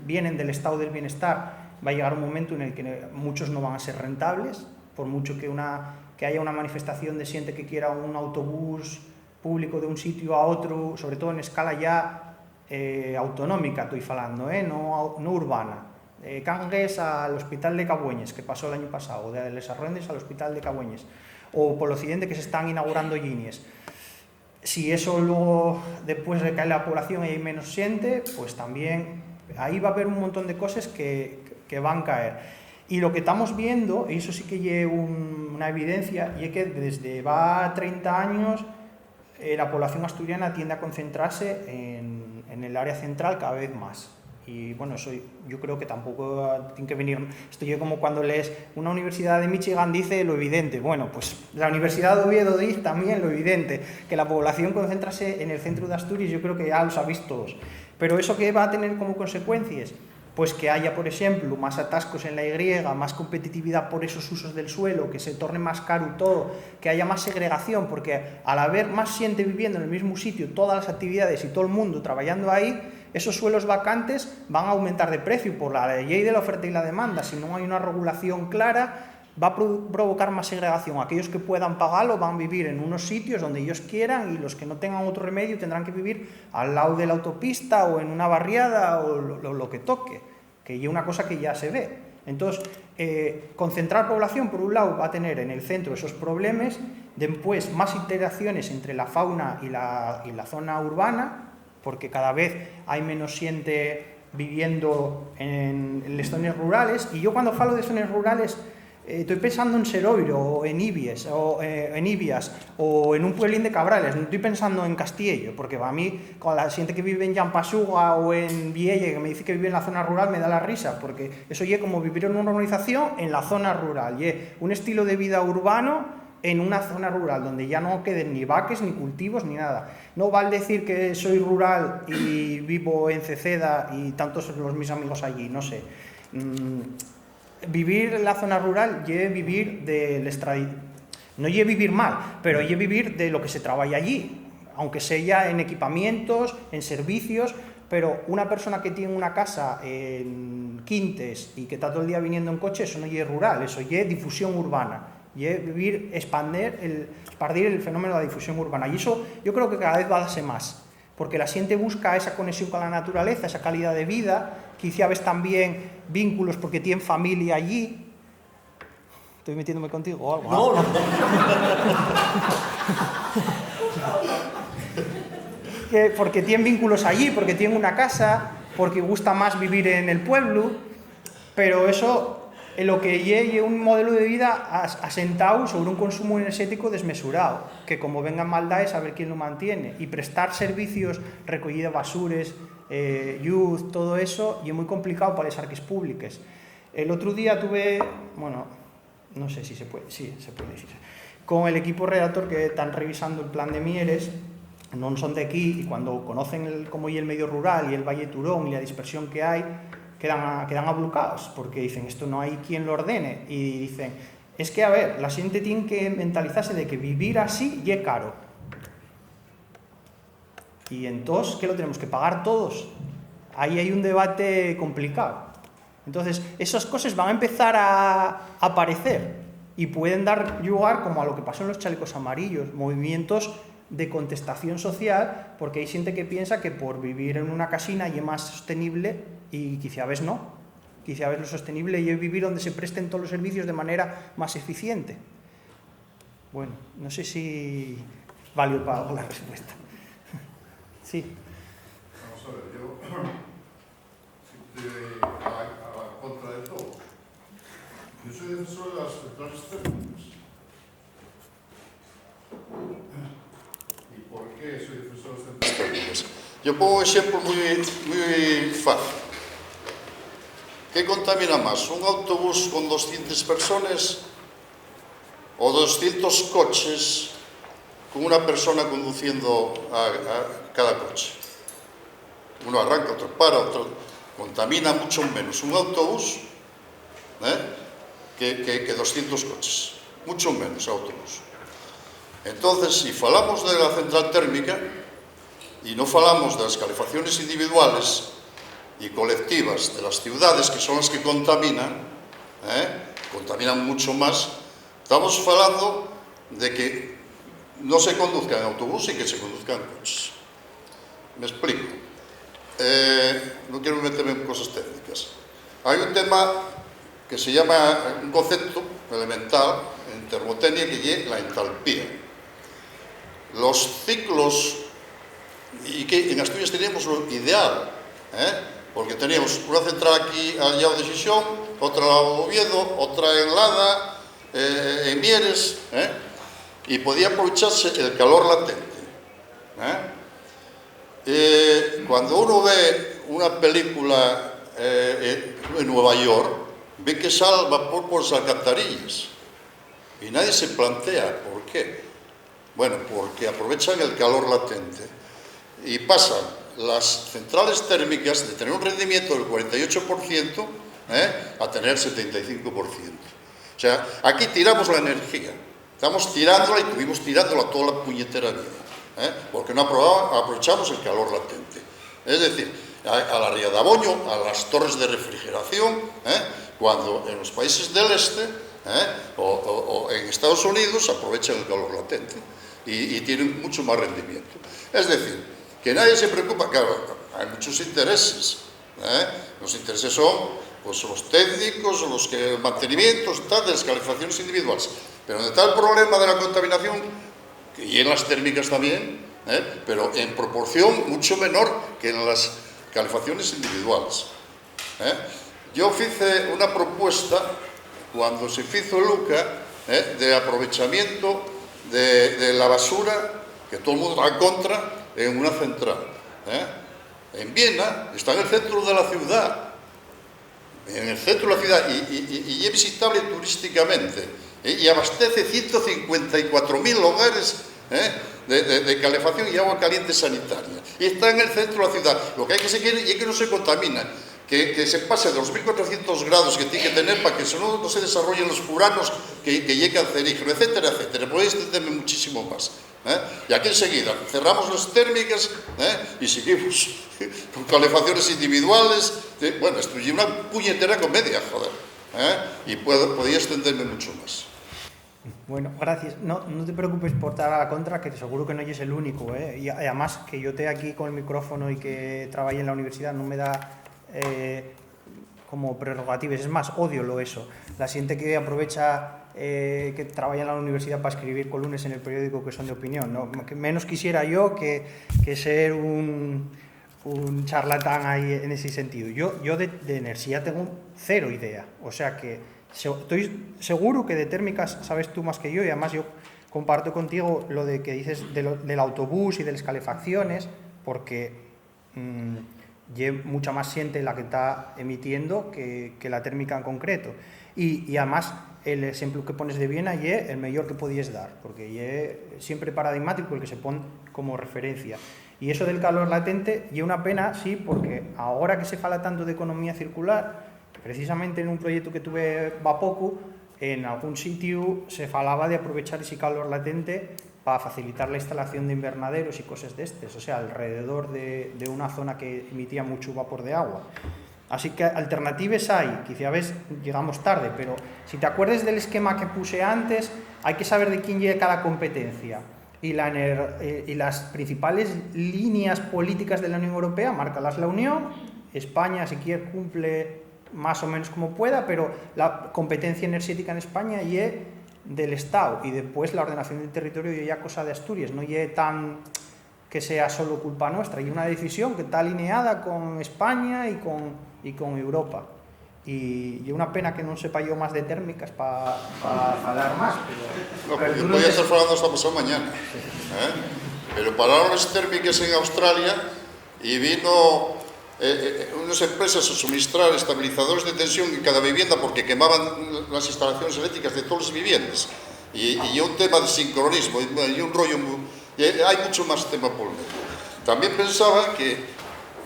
vienen del estado del bienestar, va a llegar un momento en el que muchos no van a ser rentables, por mucho que haya una manifestación de gente que quiera un autobús público de un sitio a otro, sobre todo en escala ya autonómica estoy falando, no urbana. Cangues al Hospital de Cabueñes, que pasó el año pasado, de Les Arroendes al Hospital de Cabueñes, o por el occidente que se están inaugurando líneas. Si eso luego, después de caer la población y hay menos gente, pues también ahí va a haber un montón de cosas que van a caer. Y lo que estamos viendo, y eso sí que lleva una evidencia, y es que desde va 30 años la población asturiana tiende a concentrarse en el área central cada vez más. Y bueno, eso yo creo que tampoco tiene que venir. Esto es como cuando lees una universidad de Michigan dice lo evidente. Bueno, pues la Universidad de Oviedo dice también lo evidente, que la población concentrase en el centro de Asturias, yo creo que ya lo sabéis todos. Pero ¿eso qué va a tener como consecuencias? Pues que haya, por ejemplo, más atascos en la Y, más competitividad por esos usos del suelo, que se torne más caro todo, que haya más segregación, porque al haber más gente viviendo en el mismo sitio, todas las actividades y todo el mundo trabajando ahí, esos suelos vacantes van a aumentar de precio por la ley de la oferta y la demanda. Si no hay una regulación clara, va a provocar más segregación. Aquellos que puedan pagarlo van a vivir en unos sitios donde ellos quieran, y los que no tengan otro remedio tendrán que vivir al lado de la autopista o en una barriada o lo que toque, que es una cosa que ya se ve. Entonces, concentrar población, por un lado, va a tener en el centro esos problemas, después más interacciones entre la fauna y la zona urbana, porque cada vez hay menos gente viviendo en las zonas rurales, y yo cuando falo de zonas rurales estoy pensando en Seroiro, o en Ibias, o en un pueblín de Cabrales, no estoy pensando en Castillo, porque para mí, con la gente que vive en Llampasuga o en Vielle, que me dice que vive en la zona rural, me da la risa, porque eso es como vivir en una urbanización en la zona rural, y un estilo de vida urbano en una zona rural, donde ya no queden ni vaques, ni cultivos, ni nada. No vale decir que soy rural y vivo en Ceceda y tantos los mis amigos allí, no sé. Vivir en la zona rural es vivir no es vivir mal, pero es vivir de lo que se trabaja allí, aunque sea en equipamientos, en servicios. Pero una persona que tiene una casa en Quintes y que está todo el día viniendo en coche, eso no es rural, eso es difusión urbana. Y es vivir, expandir el fenómeno de la difusión urbana. Y eso yo creo que cada vez va a darse más, porque la gente busca esa conexión con la naturaleza, esa calidad de vida, quizá ves también vínculos porque tienen familia allí. ¿Estoy metiéndome contigo o algo? No. Porque tienen vínculos allí, porque tienen una casa, porque gusta más vivir en el pueblo, pero eso... en lo que es un modelo de vida asentado sobre un consumo energético desmesurado, que como vengan maldades a ver quién lo mantiene, y prestar servicios, recogida de basures, youth, todo eso, y es muy complicado para las arques públicas. El otro día tuve, bueno, no sé si se puede, sí, se puede decir, con el equipo redactor que están revisando el plan de Mieres, no son de aquí, y cuando conocen cómo es el medio rural y el Valle Turón y la dispersión que hay, quedan ablucados, porque dicen, esto no hay quien lo ordene, y dicen, es que a ver, la gente tiene que mentalizarse de que vivir así ya es caro, y entonces, ¿qué lo tenemos que pagar todos? Ahí hay un debate complicado. Entonces, esas cosas van a empezar a aparecer, y pueden dar lugar, como a lo que pasó en los chalecos amarillos, movimientos de contestación social, porque hay gente que piensa que por vivir en una casina es más sostenible, y quizá ves no. Quizá ves lo sostenible y es vivir donde se presten todos los servicios de manera más eficiente. Bueno, no sé si valió para la respuesta. Sí. Vamos a ver, yo estoy a la contra de todo. Yo soy defensor de las centrales térmicas. ¿Y por qué soy defensor de las centrales térmicas? Yo pongo un ejemplo muy fácil. ¿Qué contamina más? ¿Un autobús con 200 personas o 200 coches con una persona conduciendo a cada coche? Uno arranca, otro para, otro... Contamina mucho menos un autobús que 200 coches. Mucho menos autobús. Entonces, si falamos de la central térmica y no falamos de las calefacciones individuales y colectivas de las ciudades, que son las que contaminan mucho más, estamos hablando de que no se conduzca en autobús y que se conduzca en coches. Me explico. no quiero meterme en cosas técnicas. Hay un tema que se llama, un concepto elemental en termotecnia, que es la entalpía. Los ciclos, y que en Asturias teníamos lo ideal, porque teníamos una central aquí al lado de Xixón, otra al lado de Oviedo, otra en Lada, en Mieres, y podía aprovecharse el calor latente. Cuando uno ve una película en Nueva York, ve que sale vapor por las alcantarillas y nadie se plantea por qué. Bueno, porque aprovechan el calor latente y pasan las centrales térmicas de tener un rendimiento del 48% a tener 75%. O sea, aquí tiramos la energía, estamos tirándola y estuvimos tirándola toda la puñetera vida, porque no aprovechamos el calor latente. Es decir, a la ría de Aboño, a las torres de refrigeración, cuando en los países del este o en Estados Unidos aprovechan el calor latente y tienen mucho más rendimiento. Es decir, que nadie se preocupa, claro, hay muchos intereses. Los intereses son pues, los técnicos, los mantenimientos tal, de las calefacciones individuales. Pero donde está el problema de la contaminación, y en las térmicas también, pero en proporción mucho menor que en las calefacciones individuales. Yo hice una propuesta, cuando se hizo Luca, de aprovechamiento de la basura, que todo el mundo está en contra, en una central. En Viena, está en el centro de la ciudad, y es visitable turísticamente, y abastece 154.000 hogares de calefacción y agua caliente sanitaria, y está en el centro de la ciudad. Lo que hay que seguir es que no se contamina, que se pase de los 1400 grados que tiene que tener para que no se desarrollen los furanos que llegue cancerígeno, etcétera, etcétera. Podéis entenderme muchísimo más. Y aquí enseguida cerramos las térmicas y seguimos con calefacciones individuales. Bueno, esto es una puñetera comedia, joder. Y podía extenderme mucho más. Bueno, gracias. No te preocupes por estar a la contra, que seguro que no eres el único. Y además, que yo esté aquí con el micrófono y que trabaje en la universidad no me da como prerrogativas. Es más, odio eso. La gente que aprovecha que trabaja en la universidad para escribir columnas en el periódico que son de opinión, ¿no? Que menos quisiera yo que ser un charlatán ahí en ese sentido. Yo de energía tengo cero idea. O sea que estoy seguro que de térmicas sabes tú más que yo, y además yo comparto contigo lo de que dices del autobús y de las calefacciones, porque lleva mucha más gente la que está emitiendo que la térmica en concreto. Y además el ejemplo que pones de Viena es el mejor que podías dar, porque es siempre paradigmático el que se pone como referencia. Y eso del calor latente es una pena, sí, porque ahora que se fala tanto de economía circular, precisamente en un proyecto que tuve va poco, en algún sitio se falaba de aprovechar ese calor latente para facilitar la instalación de invernaderos y cosas de estos, o sea, alrededor de una zona que emitía mucho vapor de agua. Así que alternativas hay, quizá ves, llegamos tarde, pero si te acuerdas del esquema que puse antes, hay que saber de quién llega cada competencia. Y las principales líneas políticas de la Unión Europea, márcalas la Unión, España si quiere cumple más o menos como pueda, pero la competencia energética en España es del Estado, y después la ordenación del territorio ya cosa de Asturias, no es tan que sea solo culpa nuestra, y una decisión que está alineada con España y con Europa. Y es una pena que no sepa yo más de térmicas para hablar más. Pero yo podía estar hablando hasta pasado mañana. Pero pararon las térmicas en Australia y vino unas empresas a suministrar estabilizadores de tensión en cada vivienda porque quemaban las instalaciones eléctricas de todas las viviendas. Y un tema de sincronismo, y un rollo... hay mucho más tema por medio. También pensaba que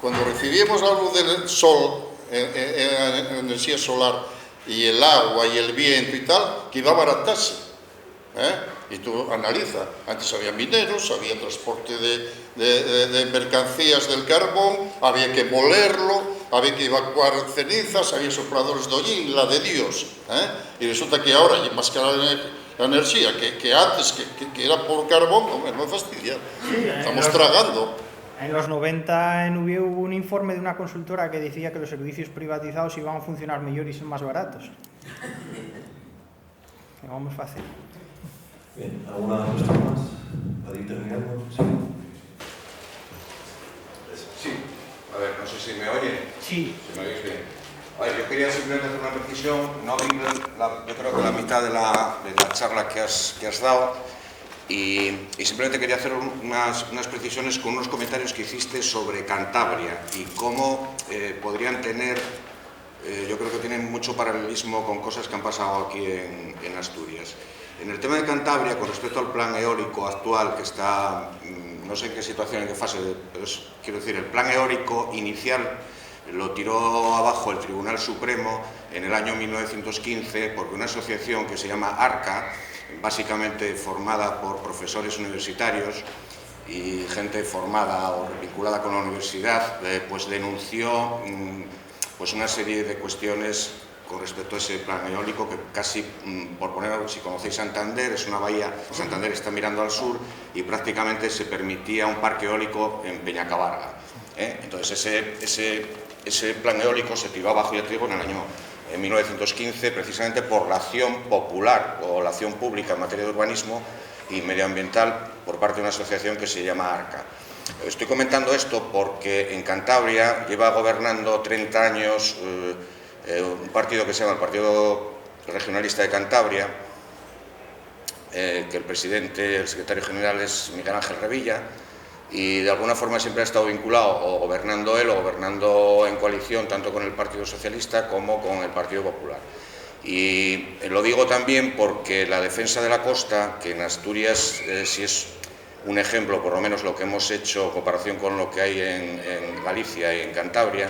cuando recibíamos algo del sol, energía solar, y el agua y el viento y tal, que iba a abaratarse. Y tú analiza, antes había mineros, había transporte de mercancías del carbón, había que molerlo, había que evacuar cenizas, había sopladores de hollín, la de Dios. Y resulta que ahora hay más cara la energía que antes, que era por carbón. No me fastidia, estamos tragando. En los 90 en UBIE hubo un informe de una consultora que decía que los servicios privatizados iban a funcionar mejor y ser más baratos. Vamos fácil. Bien, ¿alguna cuestión más? ¿Para ir terminando? Sí. Sí, a ver, no sé si me oyen. Sí. Si me oís bien. A ver, yo quería simplemente hacer una precisión. No vi yo creo que la mitad de la charla que has dado y simplemente quería hacer unas precisiones con unos comentarios que hiciste sobre Cantabria y cómo podrían tener, yo creo que tienen mucho paralelismo con cosas que han pasado aquí en Asturias. En el tema de Cantabria, con respecto al plan eólico actual que está, no sé en qué situación, en qué fase, pero quiero decir, el plan eólico inicial lo tiró abajo el Tribunal Supremo en el año 1915 porque una asociación que se llama ARCA, básicamente formada por profesores universitarios y gente formada o vinculada con la universidad, pues denunció pues una serie de cuestiones con respecto a ese plan eólico que casi, por poner algo, si conocéis Santander, es una bahía, Santander está mirando al sur y prácticamente se permitía un parque eólico en Peñacabarga. Entonces ese plan eólico se tiró abajo, ya te digo, en el año 1915, precisamente por la acción popular o la acción pública en materia de urbanismo y medioambiental por parte de una asociación que se llama ARCA. Estoy comentando esto porque en Cantabria lleva gobernando 30 años un partido que se llama el Partido Regionalista de Cantabria, que el presidente, el secretario general es Miguel Ángel Revilla, y de alguna forma siempre ha estado vinculado o gobernando él o gobernando en coalición tanto con el Partido Socialista como con el Partido Popular. Y lo digo también porque la defensa de la costa, que en Asturias sí es un ejemplo, por lo menos lo que hemos hecho en comparación con lo que hay en Galicia y en Cantabria,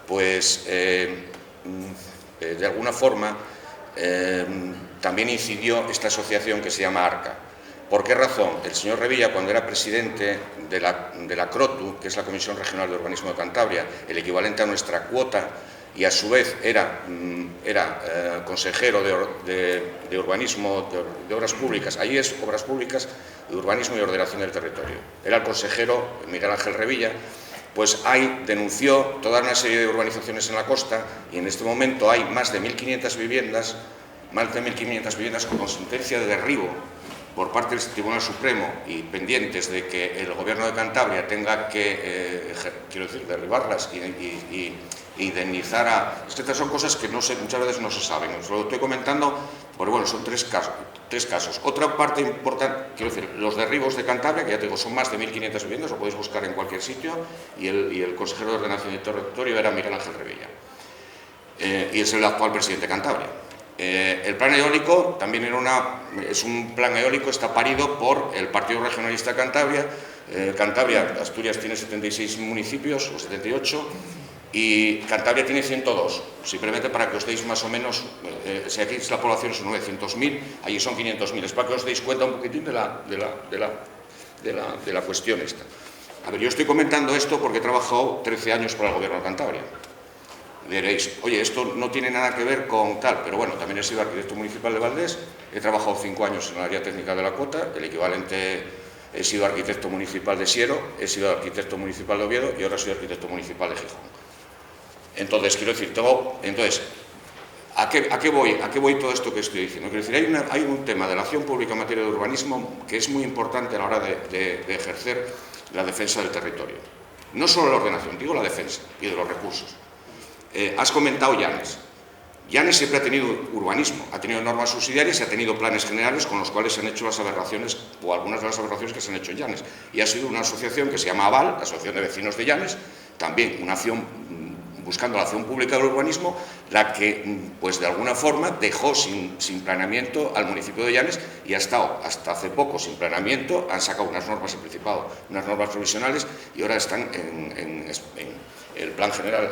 pues de alguna forma también incidió esta asociación que se llama ARCA. ¿Por qué razón? El señor Revilla, cuando era presidente de la CROTU, que es la Comisión Regional de Urbanismo de Cantabria, el equivalente a nuestra cuota, y a su vez era consejero de urbanismo, de obras públicas, ahí es obras públicas, de urbanismo y ordenación del territorio. Era el consejero Miguel Ángel Revilla, pues ahí denunció toda una serie de urbanizaciones en la costa y en este momento hay más de 1.500 viviendas con sentencia de derribo por parte del Tribunal Supremo y pendientes de que el Gobierno de Cantabria tenga que, quiero decir, derribarlas y indemnizar a... Es que estas son cosas que muchas veces no se saben. Os lo estoy comentando porque, bueno, son tres casos. Otra parte importante, quiero decir, los derribos de Cantabria, que ya te digo, son más de 1.500 viviendas, lo podéis buscar en cualquier sitio, y el consejero de Ordenación del Territorio era Miguel Ángel Revilla. Y es el actual presidente de Cantabria. El plan eólico también es un plan eólico, está parido por el Partido Regionalista de Cantabria. Asturias tiene 76 municipios, o 78, y Cantabria tiene 102. Simplemente para que os deis más o menos, si aquí la población son 900.000, allí son 500.000. Es para que os deis cuenta un poquitín de la cuestión esta. A ver, yo estoy comentando esto porque he trabajado 13 años para el Gobierno de Cantabria. Diréis, oye, esto no tiene nada que ver con tal, pero bueno, también he sido arquitecto municipal de Valdés, he trabajado 5 años en el área técnica de la Cota, el equivalente, he sido arquitecto municipal de Siero, he sido arquitecto municipal de Oviedo y ahora soy arquitecto municipal de Gijón. Entonces, quiero decir, ¿a qué voy todo esto que estoy diciendo? Quiero decir, hay un tema de la acción pública en materia de urbanismo que es muy importante a la hora de ejercer la defensa del territorio. No solo la ordenación, digo la defensa y de los recursos. Has comentado Llanes. Llanes siempre ha tenido urbanismo, ha tenido normas subsidiarias y ha tenido planes generales con los cuales se han hecho las aberraciones o algunas de las aberraciones que se han hecho en Llanes. Y ha sido una asociación que se llama AVAL, la Asociación de Vecinos de Llanes, también una acción buscando la acción pública del urbanismo, la que, pues de alguna forma, dejó sin planeamiento al municipio de Llanes y ha estado hasta hace poco sin planeamiento, han sacado unas normas en Principado, unas normas provisionales y ahora están en el plan general,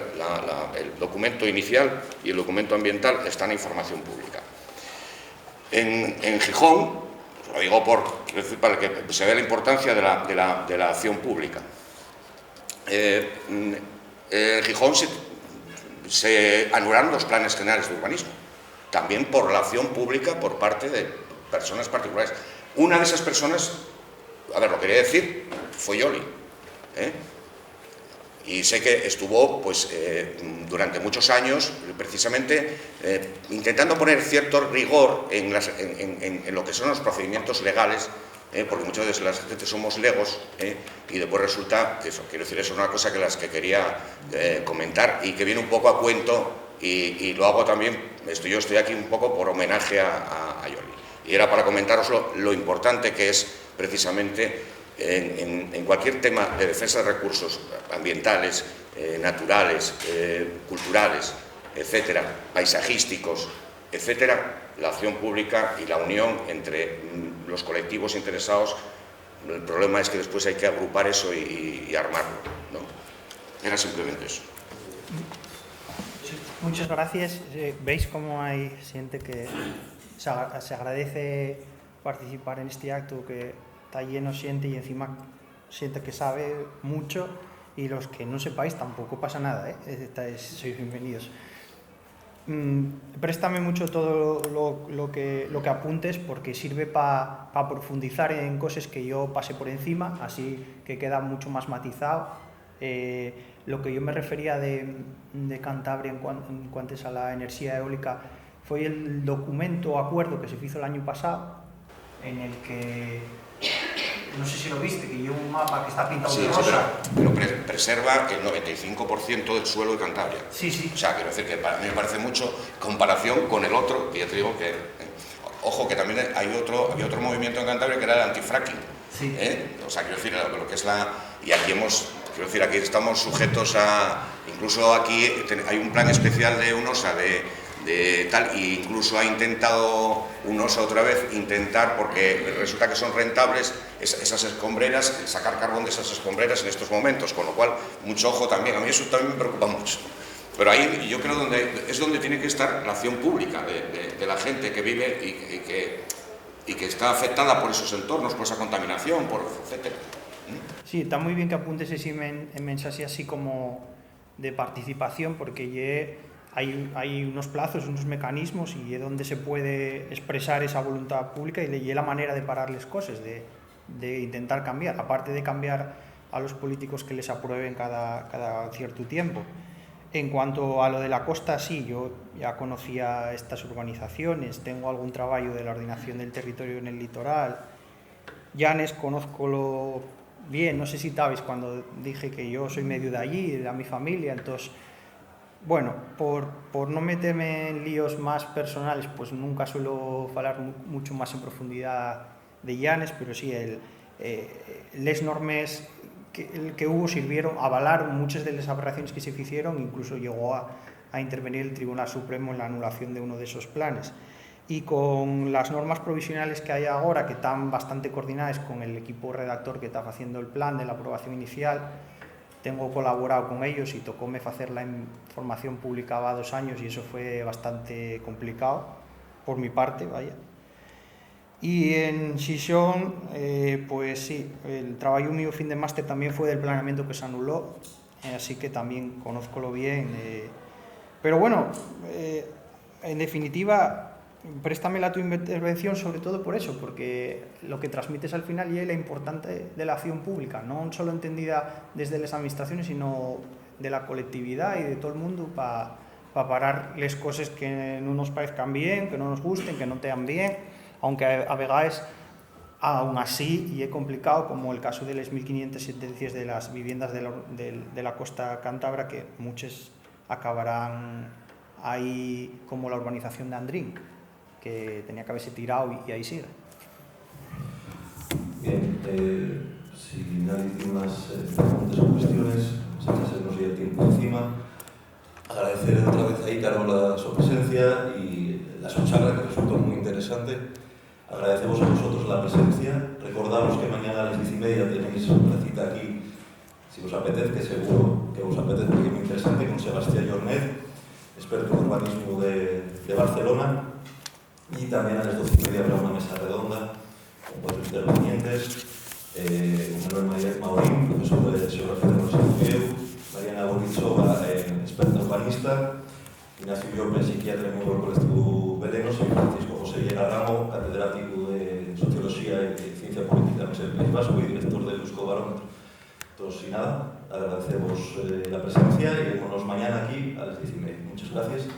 el documento inicial y el documento ambiental están en información pública. En Gijón, lo digo para que se vea la importancia de la acción pública. En Gijón se anularon los planes generales de urbanismo, también por la acción pública por parte de personas particulares. Una de esas personas, a ver, lo quería decir, fue Yoli. Y sé que estuvo pues, durante muchos años precisamente intentando poner cierto rigor en lo que son los procedimientos legales, porque muchas veces las gente somos legos y después resulta que eso, quiero decir, eso es una cosa que quería comentar y que viene un poco a cuento y lo hago también, yo estoy aquí un poco por homenaje a Yoli. Y era para comentaros lo importante que es precisamente en cualquier tema de defensa de recursos ambientales, naturales, culturales, etcétera, paisajísticos, etcétera, la acción pública y la unión entre los colectivos interesados. El problema es que después hay que agrupar eso y armarlo, ¿no? Era simplemente eso. Muchas gracias. Veis cómo hay gente que se agradece participar en este acto, que está lleno siente y encima siente que sabe mucho, y los que no sepáis tampoco pasa nada, sois bienvenidos. Préstame mucho todo lo que apuntes, porque sirve para profundizar en cosas que yo pasé por encima, así que queda mucho más matizado. Lo que yo me refería de Cantabria en cuanto a la energía eólica fue el documento o acuerdo que se hizo el año pasado, en el que, no sé si lo viste, que lleva un mapa que está pintado de rosa. Pero preserva el 95% del suelo de Cantabria. Sí. O sea, quiero decir que para mí me parece mucho comparación con el otro, que ya te digo que... Ojo, que también había otro movimiento en Cantabria que era el antifracking. Sí. O sea, quiero decir, lo que es la... Y aquí quiero decir, aquí estamos sujetos a... Incluso aquí hay un plan especial de UNOSA de tal, e incluso ha intentado UNOSA otra vez porque resulta que son rentables esas escombreras, sacar carbón de esas escombreras en estos momentos, con lo cual mucho ojo también. A mí eso también me preocupa mucho, pero ahí yo creo es donde tiene que estar la acción pública de la gente que vive y que está afectada por esos entornos, por esa contaminación, etcétera. Sí, está muy bien que apuntes ese mensaje así como de participación, porque hay unos plazos, unos mecanismos, y es donde se puede expresar esa voluntad pública y es la manera de parar las cosas, de intentar cambiar, aparte de cambiar a los políticos que les aprueben cada cierto tiempo. En cuanto a lo de la costa, sí, yo ya conocía estas urbanizaciones, tengo algún trabajo de la ordenación del territorio en el litoral. Llanes conozco bien, no sé si sabéis cuando dije que yo soy medio de allí, de mi familia, entonces... Bueno, por no meterme en líos más personales, pues nunca suelo hablar mucho más en profundidad de Llanes, pero sí, les normes que hubo sirvieron, avalaron muchas de las aberraciones que se hicieron, incluso llegó a intervenir el Tribunal Supremo en la anulación de uno de esos planes. Y con las normas provisionales que hay ahora, que están bastante coordinadas con el equipo redactor que está haciendo el plan de la aprobación inicial, tengo colaborado con ellos y tocóme hacer la información publicada 2 años y eso fue bastante complicado, por mi parte, vaya. Y en Xixón, pues sí, el trabajo mío fin de máster también fue del planeamiento que se anuló, así que también conozco bien. Pero bueno, en definitiva, préstame la tu intervención sobre todo por eso, porque lo que transmites al final es la importante de la acción pública, no solo entendida desde las administraciones, sino de la colectividad y de todo el mundo para parar las cosas que no nos parezcan bien, que no nos gusten, que no te dan bien, aunque a veces aún así, y es complicado, como el caso de las 1.500 sentencias de las viviendas de la costa cántabra, que muchas acabarán ahí, como la urbanización de Andrín, que tenía que haberse tirado y ahí sigue. Bien, si nadie tiene más preguntas o cuestiones, se nos dio el tiempo encima. Agradecer otra vez a Ícaro su presencia y la su charla, que resultó muy interesante. Agradecemos a vosotros la presencia. Recordamos que mañana a las 10:30 tenéis una cita aquí, si os apetece, que seguro que os apetece, porque es muy interesante, con Sebastián Jornet, experto en urbanismo de Barcelona. Y también a las 12:30 habrá una mesa redonda con 4 intervinientes, Manuel Maurín, profesor de Geografía de la Universidad de Mariana Boritzova, experta urbanista, Ignacio Llopes, psiquiatra y miembro del colectivo Belenos, y Francisco José Llera Ramo, catedrático de Sociología y Ciencia Política en el País Vasco y director del Euskobarómetro. Entonces, y nada, agradecemos la presencia y vémonos mañana aquí a las 10:30. Muchas gracias.